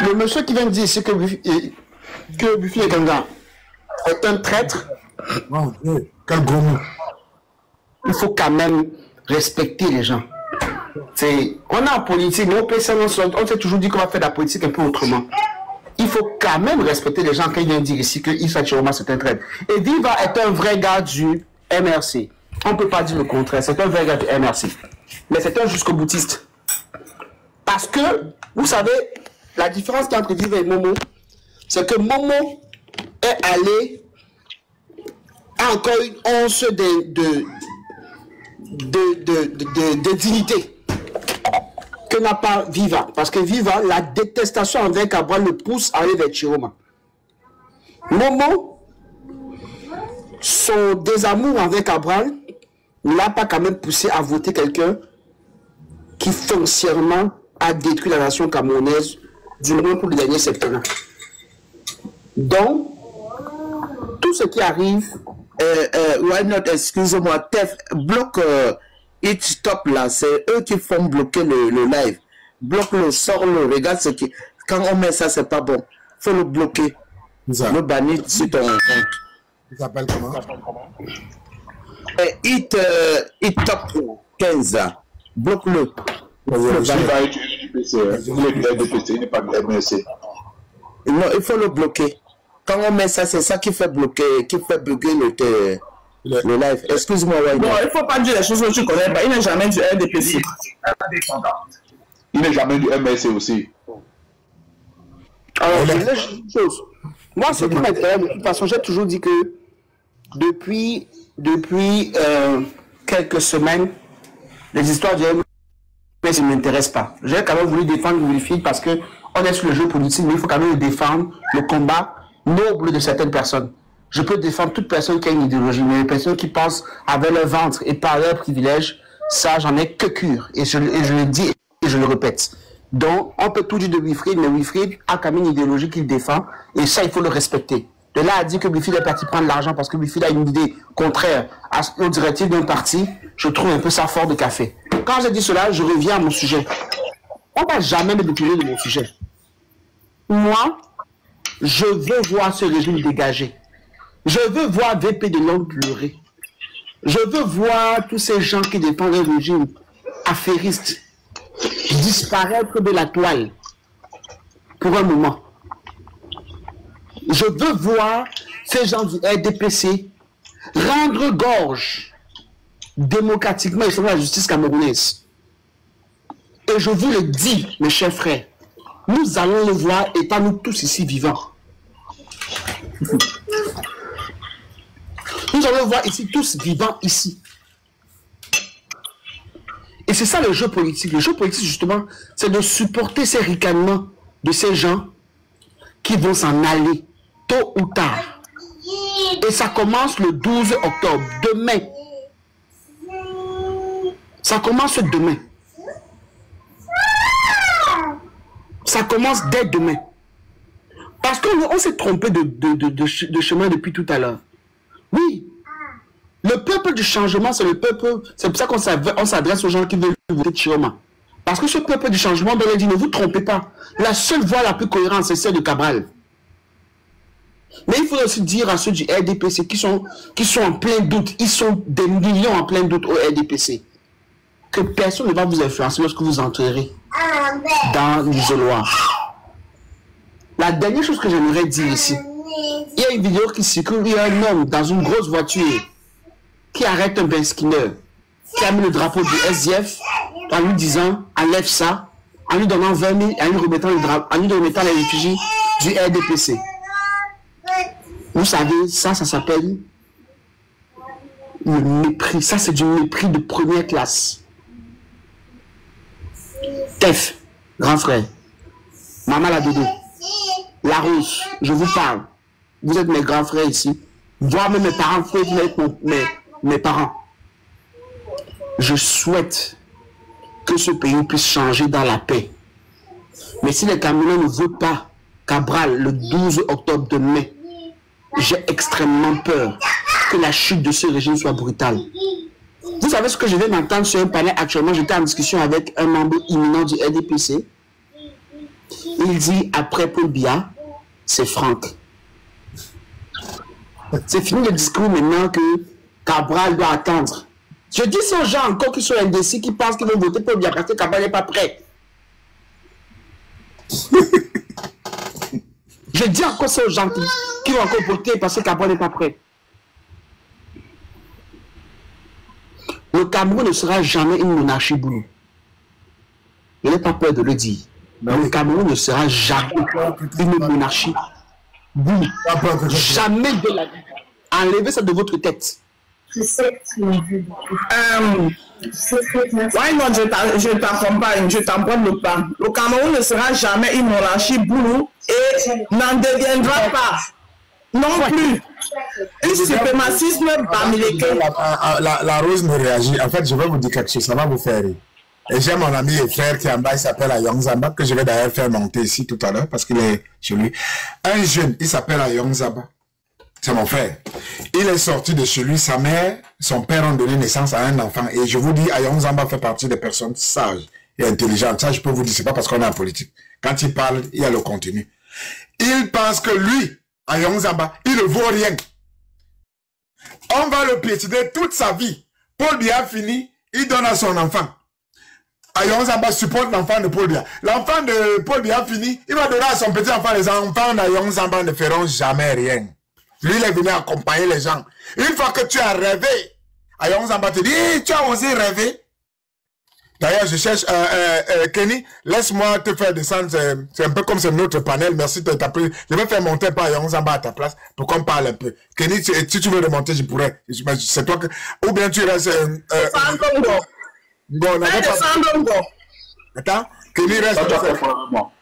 [SPEAKER 9] Le monsieur qui vient de dire ici que Buffy Ekanga est un traître,
[SPEAKER 2] quel gros mot.
[SPEAKER 9] Il faut quand même respecter les gens. On est en politique, mais on s'est toujours dit qu'on va faire de la politique un peu autrement. Il faut quand même respecter les gens quand ils viennent dire ici que Issa Chiroma c'est un traître. Et Viva est un vrai gars du MRC. On ne peut pas dire le contraire, c'est un vrai gars du MRC. Mais c'est un jusqu'au boutiste. Parce que, vous savez, la différence entre Viva et Momo, c'est que Momo est allé à encore une once de dignité que n'a pas Viva. Parce que Viva, la détestation envers Cabral le pousse à aller vers Chiroma. Momo, son désamour envers Cabral ne l'a pas quand même poussé à voter quelqu'un qui foncièrement a détruit la nation camerounaise du moins pour le dernier septembre. Donc, tout ce qui arrive,
[SPEAKER 10] why not, excusez-moi, Tef, bloque It Stop là, c'est eux qui font bloquer le live. Bloque-le, sors-le, regarde ce qui. Quand on met ça, c'est pas bon. Faut le bloquer. Le bannir sur ton compte.
[SPEAKER 2] Il s'appelle comment?
[SPEAKER 10] It Top 15. Bloque-le.
[SPEAKER 1] Il n'est pas de MSC.
[SPEAKER 10] Non, il faut le bloquer. Quand on met ça, c'est ça qui fait bloquer le live. Excuse-moi,
[SPEAKER 7] Bon, il ne faut pas dire les choses que tu connais pas. Il n'est jamais du RDPC.
[SPEAKER 1] Il n'est jamais du MSC aussi.
[SPEAKER 9] Alors, moi, ce qui m'intéresse, de toute façon, j'ai toujours dit que depuis quelques semaines, les histoires du MSC ne m'intéressent pas. J'ai quand même voulu défendre Wilfried parce qu'on est sur le jeu politique, mais il faut quand même défendre le combat noble de certaines personnes. Je peux défendre toute personne qui a une idéologie, mais les personnes qui pensent avec leur ventre et par leur privilège, ça, j'en ai que cure. Et je le dis et je le répète. Donc, on peut tout dire de Wilfried, mais Wilfried a quand même une idéologie qu'il défend, et ça, il faut le respecter. De là à dire que Wilfried est parti prendre l'argent parce que Wilfried a une idée contraire aux directives d'un parti, je trouve un peu ça fort de café. Quand j'ai dit cela, je reviens à mon sujet. On ne va jamais me détourner de mon sujet. Moi, je veux voir ce régime dégagé. Je veux voir VP de Londres pleurer. Je veux voir tous ces gens qui défendent un régime affairiste disparaître de la toile pour un moment. Je veux voir ces gens du RDPC rendre gorge démocratiquement et selon la justice camerounaise. Et je vous le dis, mes chers frères, nous allons le voir étant nous tous ici vivants. Nous allons le voir ici, tous vivants ici. Et c'est ça le jeu politique. Le jeu politique, justement, c'est de supporter ces ricanements de ces gens qui vont s'en aller, tôt ou tard. Et ça commence le 12 octobre, demain. Ça commence demain. Ça commence dès demain. Parce qu'on s'est trompé de chemin depuis tout à l'heure. Oui. Le peuple du changement, c'est le peuple. C'est pour ça qu'on s'adresse aux gens qui veulent voter Chiroma. Parce que ce peuple du changement, ben, il dit, ne vous trompez pas. La seule voie la plus cohérente, c'est celle de Cabral. Mais il faut aussi dire à ceux du RDPC qui sont en plein doute, ils sont des millions en plein doute au RDPC, que personne ne va vous influencer lorsque vous entrerez dans l'isoloir. La dernière chose que j'aimerais dire ici, il y a une vidéo qui circule, il y a un homme dans une grosse voiture qui arrête un benskiner, qui a mis le drapeau du SDF en lui disant enlève ça, en lui donnant 20 000, en lui remettant les réfugiés du RDPC. Vous savez, ça s'appelle le mépris. Ça, c'est du mépris de première classe. Tef, grand frère, Maman la Dodo, La Rose, je vous parle. Vous êtes mes grands frères ici. Voire même mes parents, vous pouvez être mes parents. Je souhaite que ce pays puisse changer dans la paix. Mais si les Camerounais ne votent pas Cabral le 12 octobre demain, j'ai extrêmement peur que la chute de ce régime soit brutale. Vous savez ce que je viens d'entendre sur un panel actuellement? J'étais en discussion avec un membre imminent du RDPC. Il dit, après Paul Biya, c'est Franck. C'est fini le discours maintenant que Cabral doit attendre. Je dis ça aux gens encore qui sont indécis, qui pensent qu'ils vont voter Paul Biya parce que Cabral n'est pas prêt. Je dis encore ça aux gens qui vont encore voter parce que Cabral n'est pas prêt. Le Cameroun ne sera jamais une monarchie boulot. Je n'ai pas peur de le dire. Le Cameroun ne sera jamais une monarchie boulot. Jamais de la vie. Enlevez ça de votre tête.
[SPEAKER 7] Why not, je t'accompagne, je t'emprunte le pas. Le Cameroun ne sera jamais une monarchie boulot et n'en deviendra pas. Non plus. Un suprémacisme parmi lesquels.
[SPEAKER 2] La Rose me réagit. En fait, je vais vous dire quelque chose, ça va vous faire rire. Et j'ai mon ami et frère qui est en bas, il s'appelle Ayong Zamba, que je vais d'ailleurs faire monter ici tout à l'heure parce qu'il est chez lui. Un jeune, il s'appelle Ayong Zamba. C'est mon frère. Il est sorti de chez lui, sa mère, son père ont donné naissance à un enfant. Et je vous dis, Ayong Zamba fait partie des personnes sages et intelligentes. Ça, je peux vous dire, c'est pas parce qu'on est en politique. Quand il parle, il y a le contenu. Il pense que lui, Ayong Zamba, il ne vaut rien. On va le piétiner toute sa vie. Paul Biya fini, il donne à son enfant. Ayong Zamba supporte l'enfant de Paul Biya. L'enfant de Paul Biya fini, il va donner à son petit enfant. Les enfants d'Ayong Zamba ne feront jamais rien. Lui, il est venu accompagner les gens. Une fois que tu as rêvé, Ayong Zamba te dit, tu as osé rêver. D'ailleurs, je cherche, Kenny, laisse-moi te faire descendre, c'est un peu comme c'est notre panel, merci de t'appeler. Je vais faire monter par Ayong Zamba à ta place pour qu'on parle un peu. Kenny, si tu veux remonter, je pourrais. C'est toi que... Ou bien tu restes... Bon, attends, Kenny reste...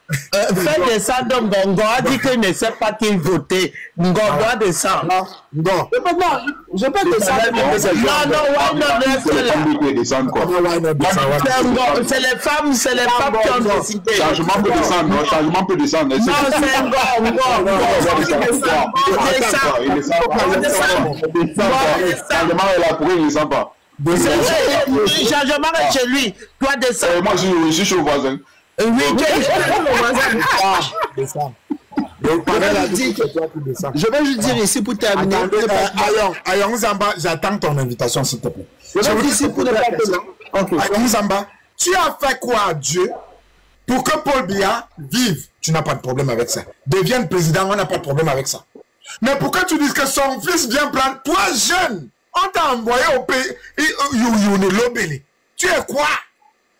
[SPEAKER 6] Fais descendre Ngongo a dit qu'il ne sait pas qui voter. Ngongo doit descendre.
[SPEAKER 2] Non.
[SPEAKER 9] Je peux descendre.
[SPEAKER 6] Non, c'est les femmes qui ont décidé.
[SPEAKER 8] Changement peut descendre, non? Changement peut descendre.
[SPEAKER 6] Non, c'est Ngongo.
[SPEAKER 8] Changement est là pour il ne descend pas.
[SPEAKER 6] Changement est chez lui. Toi descendre.
[SPEAKER 8] Moi, je suis chez le voisin.
[SPEAKER 6] Oui,
[SPEAKER 9] je vais juste dire ici pour terminer.
[SPEAKER 2] Ayong Zamba, j'attends ton invitation, s'il te plaît.
[SPEAKER 9] Je vais dire ici pour ne pas
[SPEAKER 2] Ayong Zamba, tu as fait quoi à Dieu pour que Paul Biya vive? Tu n'as pas de problème avec ça. Devienne président, on n'a pas de problème avec ça. Mais pourquoi tu dis que son fils vient prendre? Toi, jeune, on t'a envoyé au pays. Tu es quoi?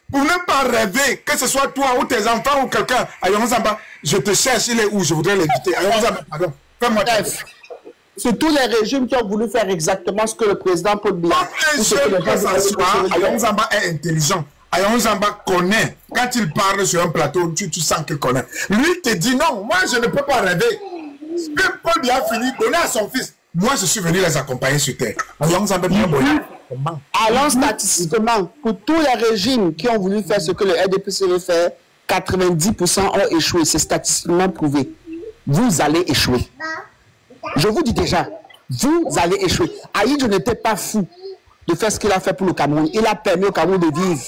[SPEAKER 2] Pour ne pas rêver que ce soit toi ou tes enfants ou quelqu'un. Ayong Zamba, je te cherche, il est où? Je voudrais l'inviter. Ayong Zamba, pardon. Fais-moi
[SPEAKER 9] bref. C'est tous les régimes qui ont voulu faire exactement ce que le président Paul Biya.
[SPEAKER 2] Ayong Zamba est intelligent. Ayong Zamba connaît. Quand il parle sur un plateau, tu sens qu'il connaît. Lui te dit non, moi je ne peux pas rêver. Que Paul Biya fini, donner à son fils. Moi je suis venu les accompagner sur terre. Ayong Zamba bien bonheur.
[SPEAKER 9] Alors, statistiquement, pour tous les régimes qui ont voulu faire ce que le RDPC veut faire, 90% ont échoué. C'est statistiquement prouvé. Vous allez échouer. Je vous dis déjà, vous allez échouer. Aïdjo n'était pas fou de faire ce qu'il a fait pour le Cameroun. Il a permis au Cameroun de vivre,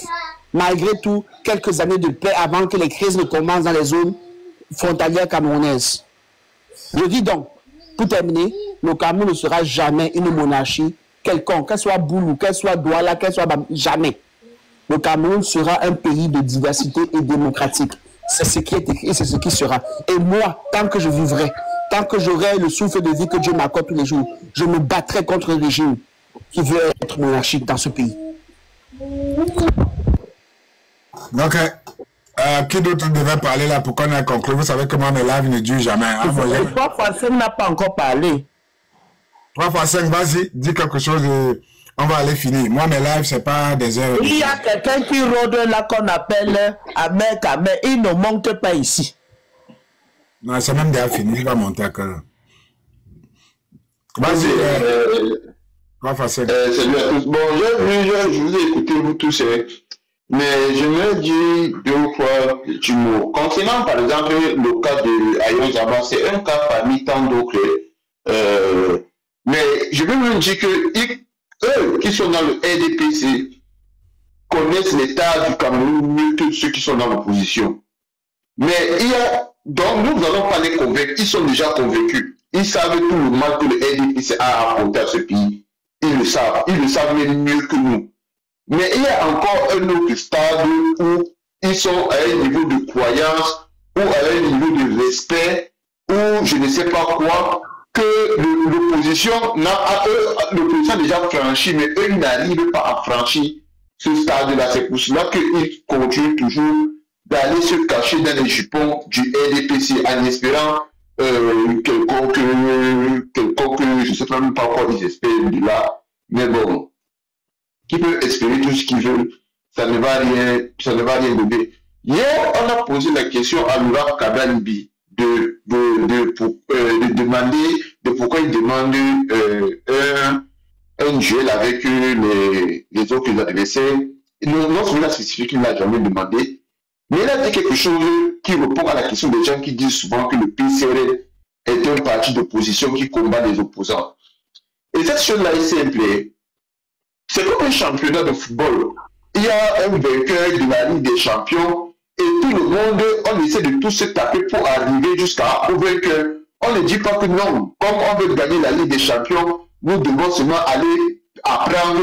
[SPEAKER 9] malgré tout, quelques années de paix avant que les crises ne commencent dans les zones frontalières camerounaises. Je dis donc, pour terminer, le Cameroun ne sera jamais une monarchie quelconque, qu'elle soit Boulou, qu'elle soit Douala, qu'elle soit jamais. Le Cameroun sera un pays de diversité et démocratique. C'est ce qui est écrit, c'est ce qui sera. Et moi, tant que je vivrai, tant que j'aurai le souffle de vie que Dieu m'accorde tous les jours, je me battrai contre le régime qui veut être monarchique dans ce pays.
[SPEAKER 2] Donc, qui d'autre devait parler là pour qu'on ait conclu? Vous savez comment mes lives ne durent jamais. Hein?
[SPEAKER 6] 3 fois 5 n'a pas encore parlé.
[SPEAKER 2] 3 fois 5, vas-y, dis quelque chose, on va aller finir. Moi, mes lives, c'est pas des heures.
[SPEAKER 6] Il y a quelqu'un qui rôde là qu'on appelle Ahmed Kamer. Il ne manque pas ici.
[SPEAKER 2] Non, c'est même déjà fini, il va monter à cœur. Vas-y, 3 fois 5.
[SPEAKER 11] Salut à tous. Bon, je vous ai écouté, vous tous.
[SPEAKER 1] Mais je me dis 2 ou 3 petits mots. Concernant par exemple le cas de Ayon Zaba, c'est un cas parmi tant d'autres. Mais je veux même dire que eux qui sont dans le RDPC connaissent l'état du Cameroun mieux que ceux qui sont dans l'opposition. Mais donc nous n'allons pas les convaincre, ils sont déjà convaincus. Ils savent tout le mal que le RDPC a apporté à ce pays. Ils le savent même mieux que nous. Mais il y a encore un autre stade où ils sont à un niveau de croyance, ou à un niveau de respect, ou je ne sais pas quoi, que l'opposition a déjà franchi, mais eux, ils n'arrivent pas à franchir ce stade-là. C'est pour cela qu'ils continuent toujours d'aller se cacher dans les jupons du RDPC en espérant quelconque, je ne sais même pas quoi ils espèrent de là, mais bon. Qui peut espérer tout ce qu'il veut, ça ne va rien donner. Hier, on a posé la question à Laura Kadalibi de demander pourquoi il demande un duel avec les autres adversaires. Non seulement la spécifique, il ne l'a jamais demandé, mais il a dit quelque chose qui répond à la question des gens qui disent souvent que le PCRL est un parti d'opposition qui combat les opposants. Et cette chose-là est simple. C'est comme un championnat de football. Il y a un vainqueur de la Ligue des Champions et tout le monde, on essaie de tous se taper pour arriver jusqu'à un vainqueur. On ne dit pas que non, comme on veut gagner la Ligue des Champions, nous devons seulement aller apprendre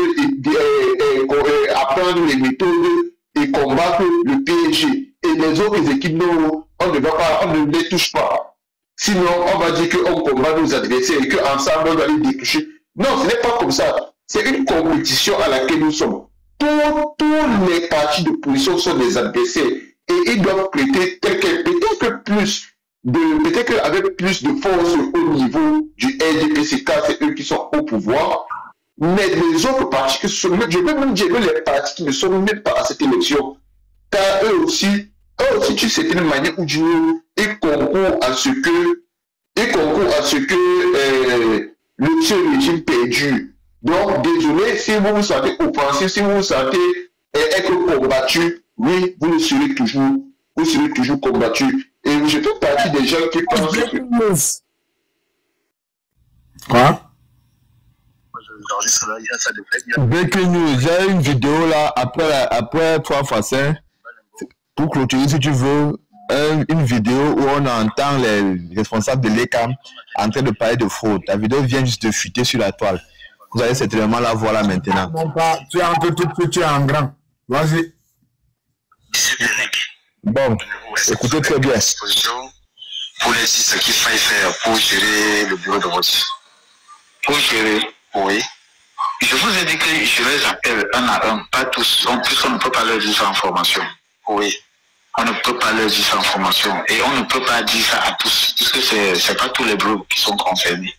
[SPEAKER 1] les méthodes et combattre le PSG. Et les autres équipes, non, on ne les touche pas. Sinon, on va dire qu'on combat nos adversaires et qu'ensemble, on va les détoucher. Non, ce n'est pas comme ça. C'est une compétition à laquelle nous sommes. Tous les partis de position sont des adversaires et ils doivent prêter peut-être avec plus de force au niveau du RDPC, car c'est eux qui sont au pouvoir. Mais les autres partis, je peux même dire que les partis qui ne sont même pas à cette élection, car eux aussi, d'une certaine manière ou d'une autre, ils concourent à ce que le régime perdure. Donc, désolé, si vous vous sentez offensif, si vous vous sentez être combattu, oui, vous serez toujours combattu. Et je fais partie des gens qui pensent que...
[SPEAKER 2] Quoi?
[SPEAKER 11] Breaking news, j'ai une vidéo là, après 3 façons, pour clôturer si tu veux, une vidéo où on entend les responsables de l'ECAM en train de parler de fraude. La vidéo vient juste de fuiter sur la toile. Vous allez certainement la voir là maintenant.
[SPEAKER 2] Non, pas, tu es un peu tout petit, tu es en grand. Vas-y.
[SPEAKER 11] Bon, écoutez très bien.
[SPEAKER 12] Pour les ce qu'il faille faire pour gérer le bureau de vote. Pour gérer, oui. Je vous ai dit que je les appelle un à un, pas tous. En plus, on ne peut pas leur dire ça en formation. Oui. On ne peut pas leur dire ça en formation. Et on ne peut pas dire ça à tous, puisque ce n'est pas tous les bureaux qui sont concernés.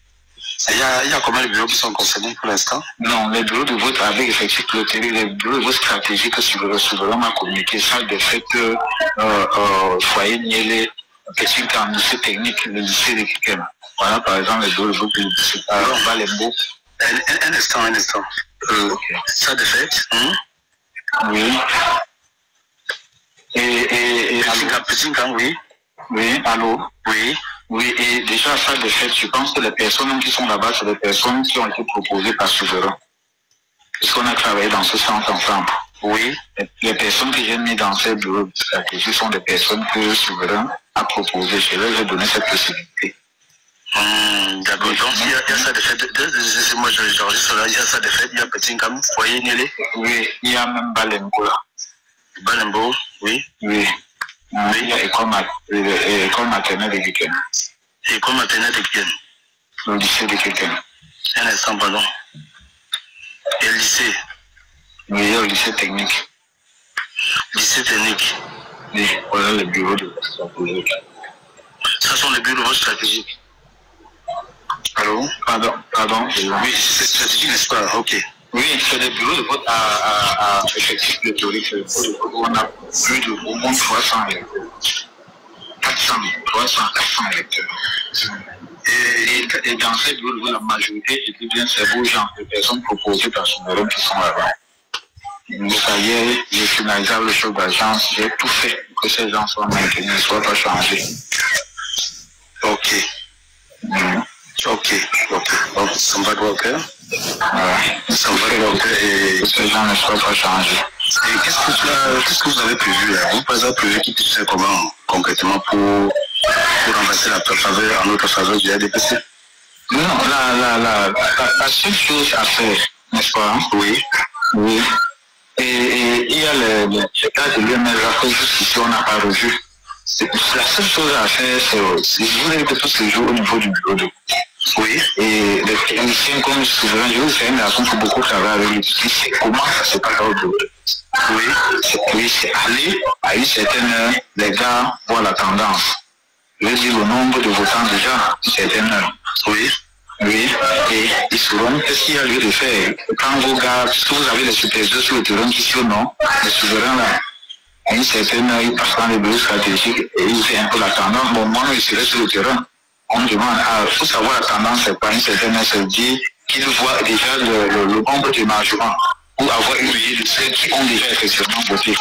[SPEAKER 12] Il y a combien de bureaux qui sont concernés pour l'instant? Non, les bureaux de vote avec effectif clôturé, les bureaux de vote stratégiques que souverain m'a communiqué, ça de fait que foyer Niélé, Petit Camp, lycée technique, le lycée de Kikem. Voilà par exemple les bureaux de vote du lycée. Alors on va les mots. Un instant. Ça de fait? Oui. Et Petit Camp, oui. Oui, allô? Oui. Oui, et déjà, ça de fait, je pense que les personnes qui sont là-bas, c'est des personnes qui ont été proposées par Souverain. Puisqu'on a travaillé dans ce centre ensemble. Oui. Les personnes que j'ai mis dans ces bureaux de stratégie sont des personnes que Souverain a proposées. Je leur ai donné cette possibilité. D'accord. Donc, il y a ça de fait. Moi, j'enregistre là. Il y a ça de fait. Il y a Petit Cam, Foyer Niélé. Oui. Il y a même Balembo là. Balembo, oui. Oui. Oui, il y a école maternelle de Kiken. École maternelle de Kiken. Le lycée de Kiken. Un instant, pardon. Et le lycée? Oui, il y a le lycée technique. Lycée technique? Oui, voilà les bureaux de vote stratégique. Ça sont les bureaux de vote stratégiques. Allô? Pardon. Oui, c'est stratégique, n'est-ce pas? Ok. Oui, c'est des bureaux de vote à effectif pléthorique. On a plus de au moins 300 électeurs. 400 électeurs. Et dans ces bureaux de vote, la majorité, je dis bien, c'est vos gens, les personnes proposées par Souverain qui sont là-bas. le cahier, j'ai finalisé le chef d'agence, j'ai tout fait que ces gens soient maintenus, ne soient pas changés. Ok. Somebody worker. Somebody worker et ces gens ne soient pas changés. Et qu'est-ce que vous avez prévu là? Vous avez prévu qui puisse faire comment concrètement pour remplacer la faveur en notre faveur du RDPC? Non, la seule chose à faire, n'est-ce pas? Oui. Et il y a le cas de l'UML que jusqu'ici on n'a pas revu. La seule chose à faire, c'est vous avez tous ces jours au niveau du bureau de. Oui, et les techniciens comme souverain, je vous fais une raison pour beaucoup travailler avec lui. C'est comment ça se passe au bureau. Oui, c'est aller à une certaine heure, les gars voient la tendance. Je veux dire le nombre de votants déjà, une certaine heure. Oui, et ils sauront qu'est-ce qu'il y a lieu de faire. Quand vos gars, puisque vous avez les superviseurs sur le terrain qui sont non, les souverains là, à une certaine heure, ils passent dans les bureaux stratégiques et ils font un peu la tendance. Bon, moi, je serai sur le terrain. On demande, il faut savoir la tendance, c'est pas une certaine heure, c'est dire qu'ils voient déjà le nombre de margements pour avoir une idée de ceux qui ont déjà effectivement voté.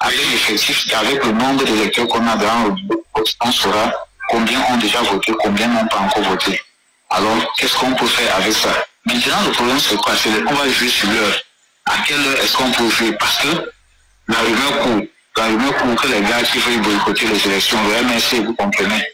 [SPEAKER 12] Avec l'effectif, avec le nombre d'électeurs qu'on a dans le bureau, on saura combien ont déjà voté, combien n'ont pas encore voté. Alors, qu'est-ce qu'on peut faire avec ça? Maintenant, le problème, c'est quoi? C'est qu'on va jouer sur l'heure. À quelle heure est-ce qu'on peut jouer? Parce que la rumeur court que les gars qui veulent boycotter les élections, le MSC, vous comprenez?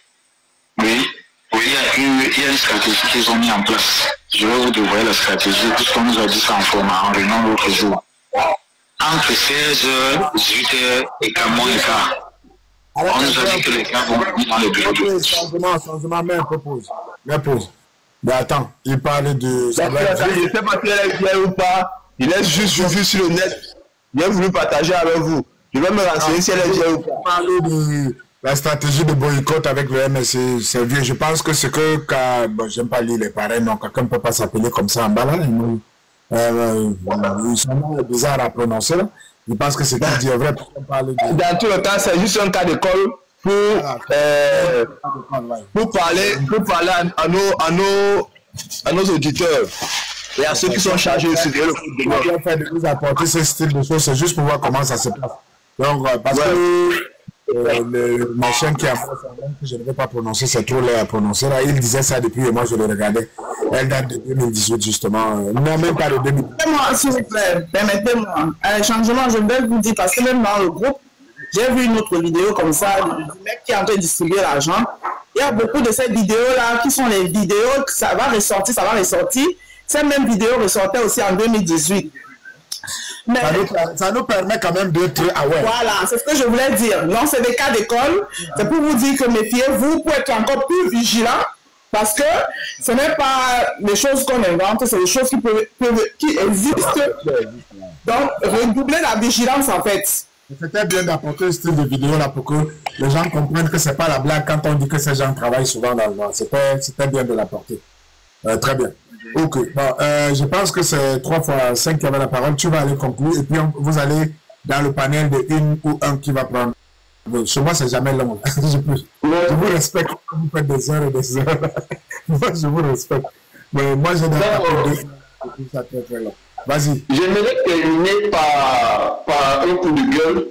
[SPEAKER 12] Oui, il y a une stratégie qu'ils ont mis en place. Je vais vous dévoiler la stratégie, puisqu'on nous a dit ça en format, en réunion l'autre jour. Entre 16h, 18h et 4h, on nous a dit que les gars vont venir dans les bureaux.
[SPEAKER 2] Changement, mais un peu pause. Mais attends, il parlait de... Je
[SPEAKER 11] ne sais pas si elle est bien ou pas. Il est juste vu sur le net. Il a voulu partager avec vous. Je vais me renseigner si elle est bien ou pas.
[SPEAKER 2] Il parlait de la stratégie de boycott avec le MSC, c'est vieux. Je pense que c'est que... Bon, j'aime pas lire les pareils, non. Quelqu'un ne peut pas s'appeler comme ça en bas là. Ils sont bizarres à prononcer là. Je pense que c'est qui dit vrai pour parler de...
[SPEAKER 11] Dans tout le cas, c'est juste un cas d'école pour parler à nos auditeurs et à ceux qui sont chargés de suivre le football.
[SPEAKER 2] En fait, de vous apporter ce style de choses, c'est juste pour voir comment ça se passe. Donc, parce que le machin qui a fait que je ne vais pas prononcer, c'est trop laid à prononcer. Là, il disait ça depuis et moi je le regardais. Elle date de 2018 justement. Non, même pas de 2018.
[SPEAKER 7] Permettez-moi, s'il vous plaît, permettez-moi. Changement, je vais vous dire, parce que même dans le groupe, j'ai vu une autre vidéo comme ça, du mec qui est en train de distribuer l'argent. Il y a beaucoup de ces vidéos-là qui sont les vidéos que ça va ressortir. Ces mêmes vidéos ressortaient aussi en 2018. Mais
[SPEAKER 2] ça nous permet quand même d'être aware.
[SPEAKER 7] Voilà, c'est ce que je voulais dire. Non, c'est des cas d'école. C'est pour vous dire que méfiez-vous pour être encore plus vigilant. Parce que ce n'est pas les choses qu'on invente, c'est des choses qui existent. Donc, redoubler la vigilance en fait.
[SPEAKER 2] C'était bien d'apporter ce style de vidéo là pour que les gens comprennent que ce n'est pas la blague quand on dit que ces gens travaillent souvent dans le noir. C'était bien de l'apporter. Très bien. Ok. Bon, je pense que c'est 3 fois 5 qui avait la parole. Tu vas aller conclure et puis vous allez dans le panel de une ou un qui va prendre. Chez moi, c'est jamais long. Je vous respecte quand vous faites des heures et des heures. Moi, je vous respecte. Mais moi, j'ai des... Vas-y.
[SPEAKER 11] J'aimerais terminer par un coup de gueule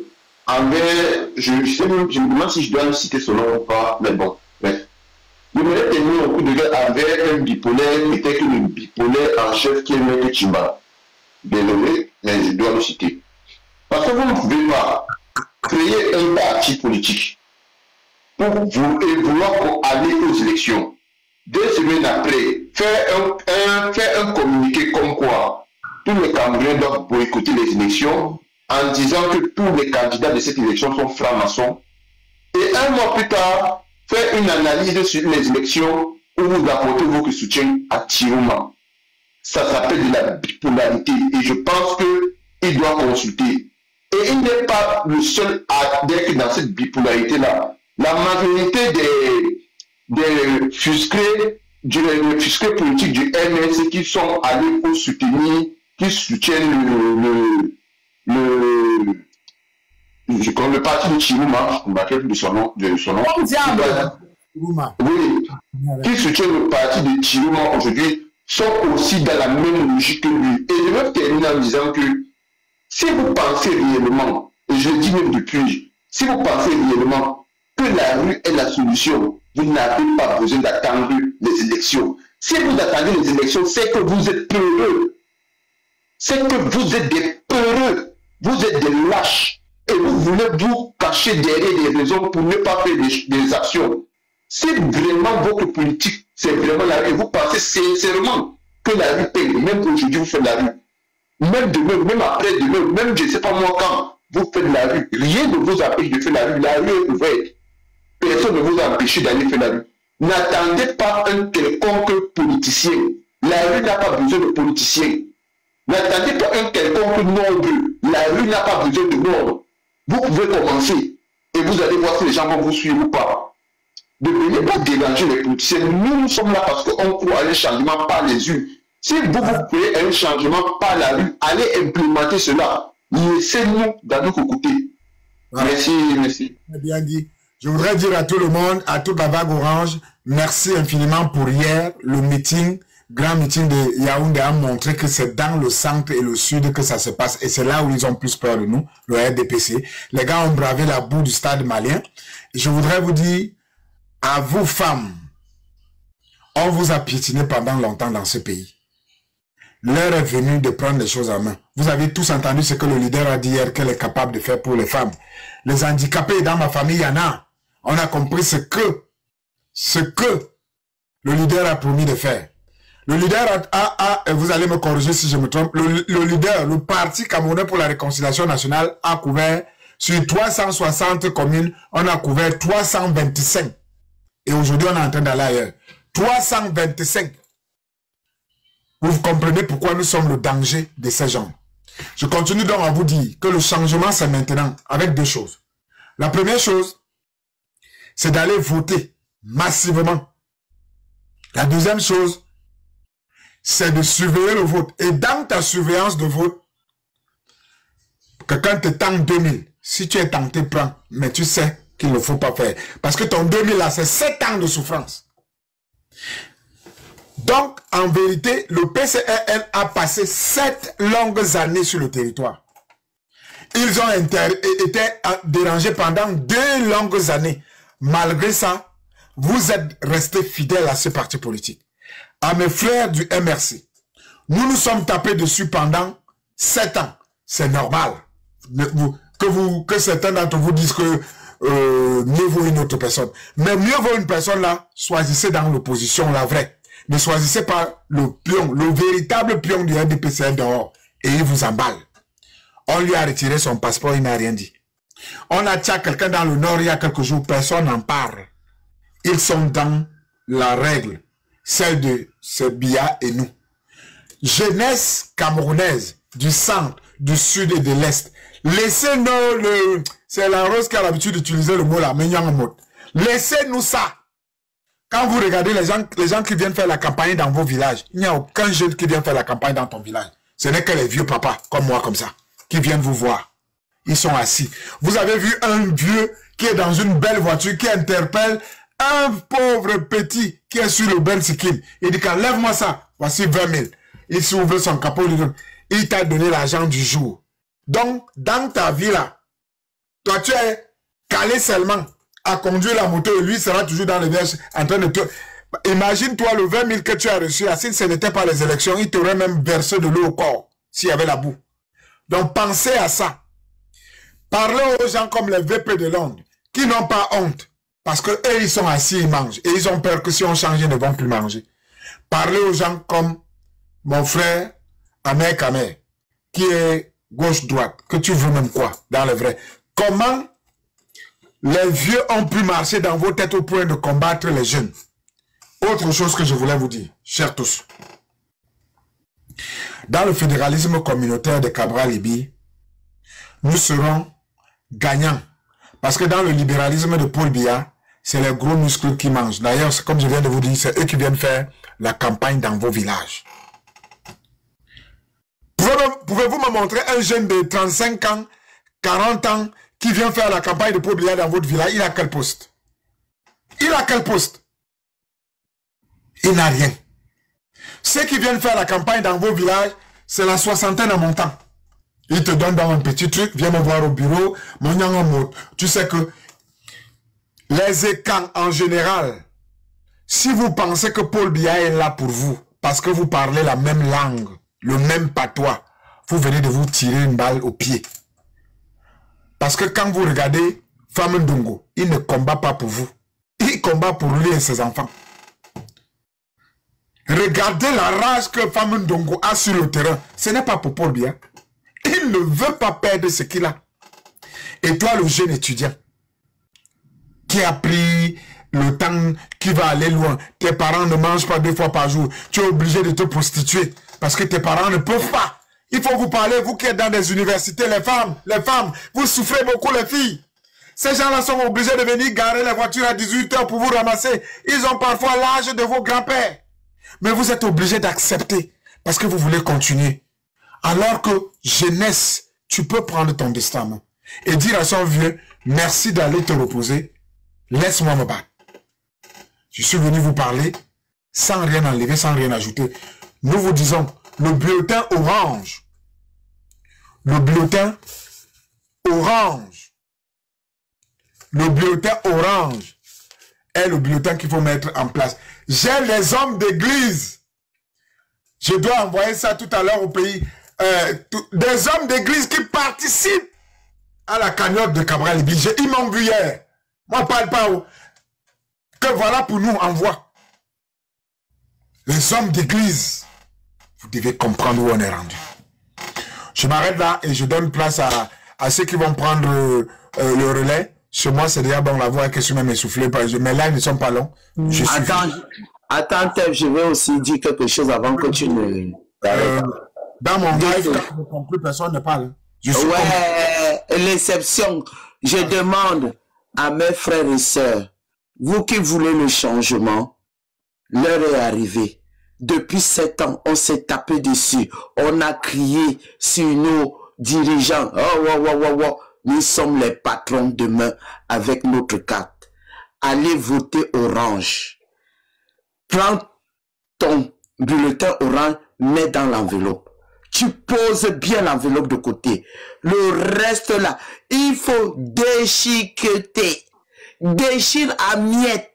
[SPEAKER 11] envers... Je me demande si je dois me citer son nom ou pas, mais bon. Bref. J'aimerais terminer un coup de gueule envers un bipolaire, peut-être que le bipolaire en chef qui est M. Chimba. Désolé, mais je dois le citer. Parce que vous ne pouvez pas créer un parti politique pour vouloir aller aux élections. 2 semaines après, faire un communiqué comme quoi tous les Camerounais doivent boycotter les élections en disant que tous les candidats de cette élection sont francs-maçons. Et 1 mois plus tard, faire une analyse sur les élections où vous apportez votre soutien à Tirouma. Ça s'appelle de la bipolarité et je pense qu'il doit consulter. Et il n'est pas le seul à dire dans cette bipolarité-là. La majorité des fusqués politiques du MSC qui sont allés pour soutenir, qui soutiennent le parti de Chirouma, je ne me rappelle plus de son nom. Oui, qui soutiennent le parti de Chirouma aujourd'hui sont aussi dans la même logique que lui. Et je veux terminer en disant que
[SPEAKER 13] Si vous pensez réellement, et je le dis même depuis, si vous pensez réellement que la rue est la solution, vous n'avez pas besoin d'attendre les élections. Si vous attendez les élections, c'est que vous êtes peureux. C'est que vous êtes des peureux. Vous êtes des lâches. Et vous voulez vous cacher derrière des raisons pour ne pas faire des actions. Si vraiment votre politique, c'est vraiment la rue, vous pensez sincèrement que la rue paye, même aujourd'hui vous faites la rue. Même demain, même après demain, même je ne sais pas moi quand, vous faites la rue. Rien ne vous empêche de faire la rue. La rue est ouverte. Personne ne vous empêche d'aller faire la rue. N'attendez pas un quelconque politicien. La rue n'a pas besoin de politiciens. N'attendez pas un quelconque nombre. La rue n'a pas besoin de nombre. Vous pouvez commencer et vous allez voir si les gens vont vous suivre ou pas. Ne venez pas déranger les politiciens. Nous sommes là parce qu'on croit à un changement par les urnes. Si vous voulez un changement par la rue, allez implémenter cela. Laissez-nous dans notre côté. Voilà. Merci, merci.
[SPEAKER 2] Bien dit. Je voudrais dire à tout le monde, à toute la vague orange, merci infiniment pour hier, le meeting, grand meeting de Yaoundé a montré que c'est dans le centre et le sud que ça se passe. Et c'est là où ils ont plus peur de nous, le RDPC. Les gars ont bravé la boue du stade malien. Et je voudrais vous dire, à vous femmes, on vous a piétiné pendant longtemps dans ce pays. L'heure est venue de prendre les choses en main. Vous avez tous entendu ce que le leader a dit hier qu'elle est capable de faire pour les femmes. Les handicapés, dans ma famille, il y en a. On a compris ce que le leader a promis de faire. Le leader vous allez me corriger si je me trompe, le leader, le parti camerounais pour la réconciliation nationale a couvert, sur 360 communes, on a couvert 325. Et aujourd'hui, on est en train d'aller ailleurs. 325. Vous comprenez pourquoi nous sommes le danger de ces gens. Je continue donc à vous dire que le changement, c'est maintenant, avec deux choses. La première chose, c'est d'aller voter massivement. La deuxième chose, c'est de surveiller le vote. Et dans ta surveillance de vote, que quand tu tentes 2000, si tu es tenté, prends. Mais tu sais qu'il ne faut pas faire. Parce que ton 2000 là, c'est 7 ans de souffrance. Donc, en vérité, le PCRL a passé 7 longues années sur le territoire. Ils ont été dérangés pendant 2 longues années. Malgré ça, vous êtes restés fidèles à ce parti politique. À mes frères du MRC, nous nous sommes tapés dessus pendant 7 ans. C'est normal que certains d'entre vous disent que mieux vaut une autre personne. Mais mieux vaut une personne là, choisissez dans l'opposition, la vraie. Ne choisissez pas le pion, le véritable pion du RDPC dehors. Et il vous emballe. On lui a retiré son passeport, il n'a rien dit. On a tué quelqu'un dans le nord il y a quelques jours, personne n'en parle. Ils sont dans la règle, celle de Sebia et nous. Jeunesse camerounaise, du centre, du sud et de l'est. Laissez-nous c'est la Rose qui a l'habitude d'utiliser le mot là, laissez-nous ça. Quand vous regardez les gens qui viennent faire la campagne dans vos villages, il n'y a aucun jeune qui vient faire la campagne dans ton village. Ce n'est que les vieux papas, comme moi, comme ça, qui viennent vous voir. Ils sont assis. Vous avez vu un vieux qui est dans une belle voiture, qui interpelle un pauvre petit qui est sur le Ben Sikim. Il dit, lève-moi ça, voici 20 000. Il s'ouvre son capot, il t'a donné l'argent du jour. Donc, dans ta vie là, toi tu es calé seulement à conduire la moto et lui sera toujours dans le verge en train de te... Imagine-toi le 20 000 que tu as reçu, si ce n'était pas les élections, il t'aurait même versé de l'eau au corps, s'il y avait la boue. Donc pensez à ça. Parlez aux gens comme les VP de Londres, qui n'ont pas honte, parce que eux ils sont assis, ils mangent, et ils ont peur que si on change, ils ne vont plus manger. Parlez aux gens comme mon frère Amer Kamer, qui est gauche-droite, que tu veux même quoi, dans le vrai. Comment les vieux ont pu marcher dans vos têtes au point de combattre les jeunes? Autre chose que je voulais vous dire, chers tous. Dans le fédéralisme communautaire de Cabral-Libi, nous serons gagnants. Parce que dans le libéralisme de Paul Biya, c'est les gros muscles qui mangent. D'ailleurs, comme je viens de vous dire, c'est eux qui viennent faire la campagne dans vos villages. Pouvez-vous me montrer un jeune de 35 ans, 40 ans, qui vient faire la campagne de Paul Biya dans votre village? Il a quel poste? Il a quel poste? Il n'a rien. Ceux qui viennent faire la campagne dans vos villages, c'est la soixantaine en montant. Il te donne dans un petit truc, viens me voir au bureau, tu sais que les écans en général, si vous pensez que Paul Biya est là pour vous, parce que vous parlez la même langue, le même patois, vous venez de vous tirer une balle au pied. Parce que quand vous regardez Femme Ndongo, il ne combat pas pour vous. Il combat pour lui et ses enfants. Regardez la rage que Femme Ndongo a sur le terrain. Ce n'est pas pour Paul Biya. Il ne veut pas perdre ce qu'il a. Et toi, le jeune étudiant, qui a pris le temps, qui va aller loin, tes parents ne mangent pas 2 fois par jour, tu es obligé de te prostituer, parce que tes parents ne peuvent pas. Il faut vous parler, vous qui êtes dans des universités, les femmes, vous souffrez beaucoup, les filles. Ces gens-là sont obligés de venir garer les voitures à 18 h pour vous ramasser. Ils ont parfois l'âge de vos grands-pères. Mais vous êtes obligés d'accepter, parce que vous voulez continuer. Alors que, jeunesse, tu peux prendre ton destin et dire à son vieux, merci d'aller te reposer, laisse-moi me battre. Je suis venu vous parler sans rien enlever, sans rien ajouter. Nous vous disons, le bulletin orange, le bulletin orange est le bulletin qu'il faut mettre en place. J'ai les hommes d'église. Je dois envoyer ça tout à l'heure au pays. Des hommes d'église qui participent à la cagnotte de Cabral Libye. Ils m'ont vu hier. Moi, parle pas. Que voilà pour nous, envoie. Les hommes d'église. Vous devez comprendre où on est rendu. Je m'arrête là et je donne place à ceux qui vont prendre le relais. Chez moi, c'est déjà bon, la voix est même essoufflée. Mais là, ils ne sont pas longs.
[SPEAKER 10] Attends, je vais aussi dire quelque chose avant que tu ne...
[SPEAKER 2] Dans mon live, quand je conclue, personne ne parle.
[SPEAKER 10] Ouais, l'exception. Je demande à mes frères et sœurs, vous qui voulez le changement, l'heure est arrivée. Depuis 7 ans, on s'est tapé dessus. On a crié sur nos dirigeants. Nous sommes les patrons demain avec notre carte. Allez voter orange. Prends ton bulletin orange, mets dans l'enveloppe. Tu poses bien l'enveloppe de côté. Le reste là, il faut déchiqueter. Déchire à miettes.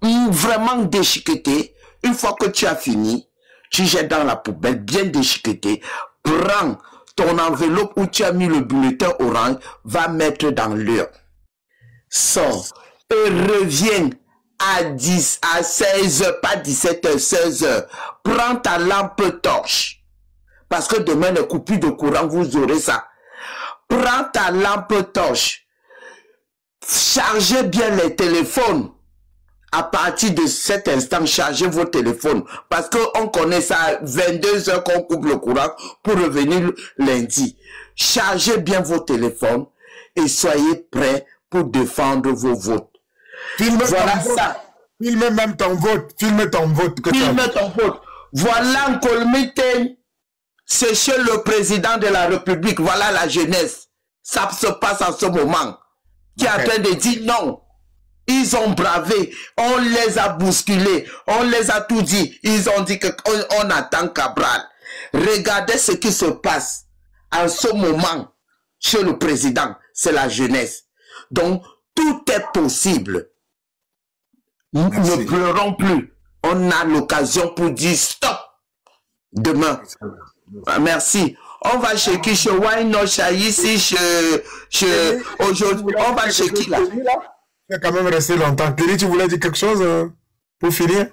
[SPEAKER 10] Vraiment déchiqueter. Une fois que tu as fini, tu jettes dans la poubelle, bien déchiqueté. Prends ton enveloppe où tu as mis le bulletin orange, va mettre dans l'urne. Sors et reviens à 16 h, pas 17 h, 16 h. Prends ta lampe torche. Parce que demain, les coupures de courant, vous aurez ça. Prends ta lampe torche. Chargez bien les téléphones. À partir de cet instant, chargez vos téléphones. Parce qu'on connaît ça à 22 h qu'on coupe le courant pour revenir lundi. Chargez bien vos téléphones et soyez prêts pour défendre vos votes. Voilà ça.
[SPEAKER 2] Filme même ton vote. Filme ton vote.
[SPEAKER 10] Filme ton vote. Voilà un colmité. C'est chez le président de la République. Voilà la jeunesse. Ça se passe en ce moment. Qui est en train de dire non. Ils ont bravé. On les a bousculés. On les a tout dit. Ils ont dit qu'on attend Cabral. Regardez ce qui se passe en ce moment chez le président. C'est la jeunesse. Donc, tout est possible. Nous ne pleurons plus. On a l'occasion pour dire stop. Demain. Merci. On va chez qui? Chez Why Not ici, aujourd'hui. On va chez qui là?
[SPEAKER 2] Tu as quand même resté longtemps. Kelly, tu voulais dire quelque chose pour finir?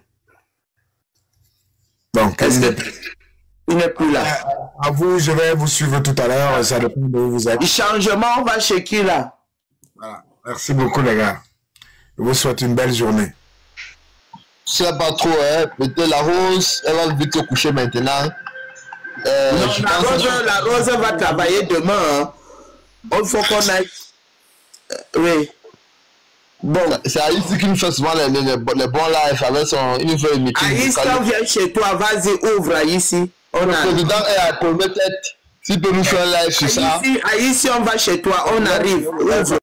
[SPEAKER 2] Donc,
[SPEAKER 10] il n'est plus là.
[SPEAKER 2] À vous, je vais vous suivre tout à l'heure. Ça dépend de où vous êtes.
[SPEAKER 10] Changement, on va chez qui là?
[SPEAKER 2] Voilà. Merci beaucoup, les gars. Je vous souhaite une belle journée.
[SPEAKER 11] Je sais pas trop, hein. Peut-être la Rose, elle va vite se coucher maintenant.
[SPEAKER 10] Non, la Rose va travailler demain. Hein. Il faut qu'on aille. Oui. Bon.
[SPEAKER 11] C'est Aïs qui nous fait souvent les bons lives avec son. Il nous fait une meeting.
[SPEAKER 10] Aïs, quand vient chez toi, vas-y, ouvre ici.
[SPEAKER 11] Le président est à Colmetet. S'il peut nous faire un live sur ça.
[SPEAKER 10] Aïs, on va chez toi, on arrive. Ouvre.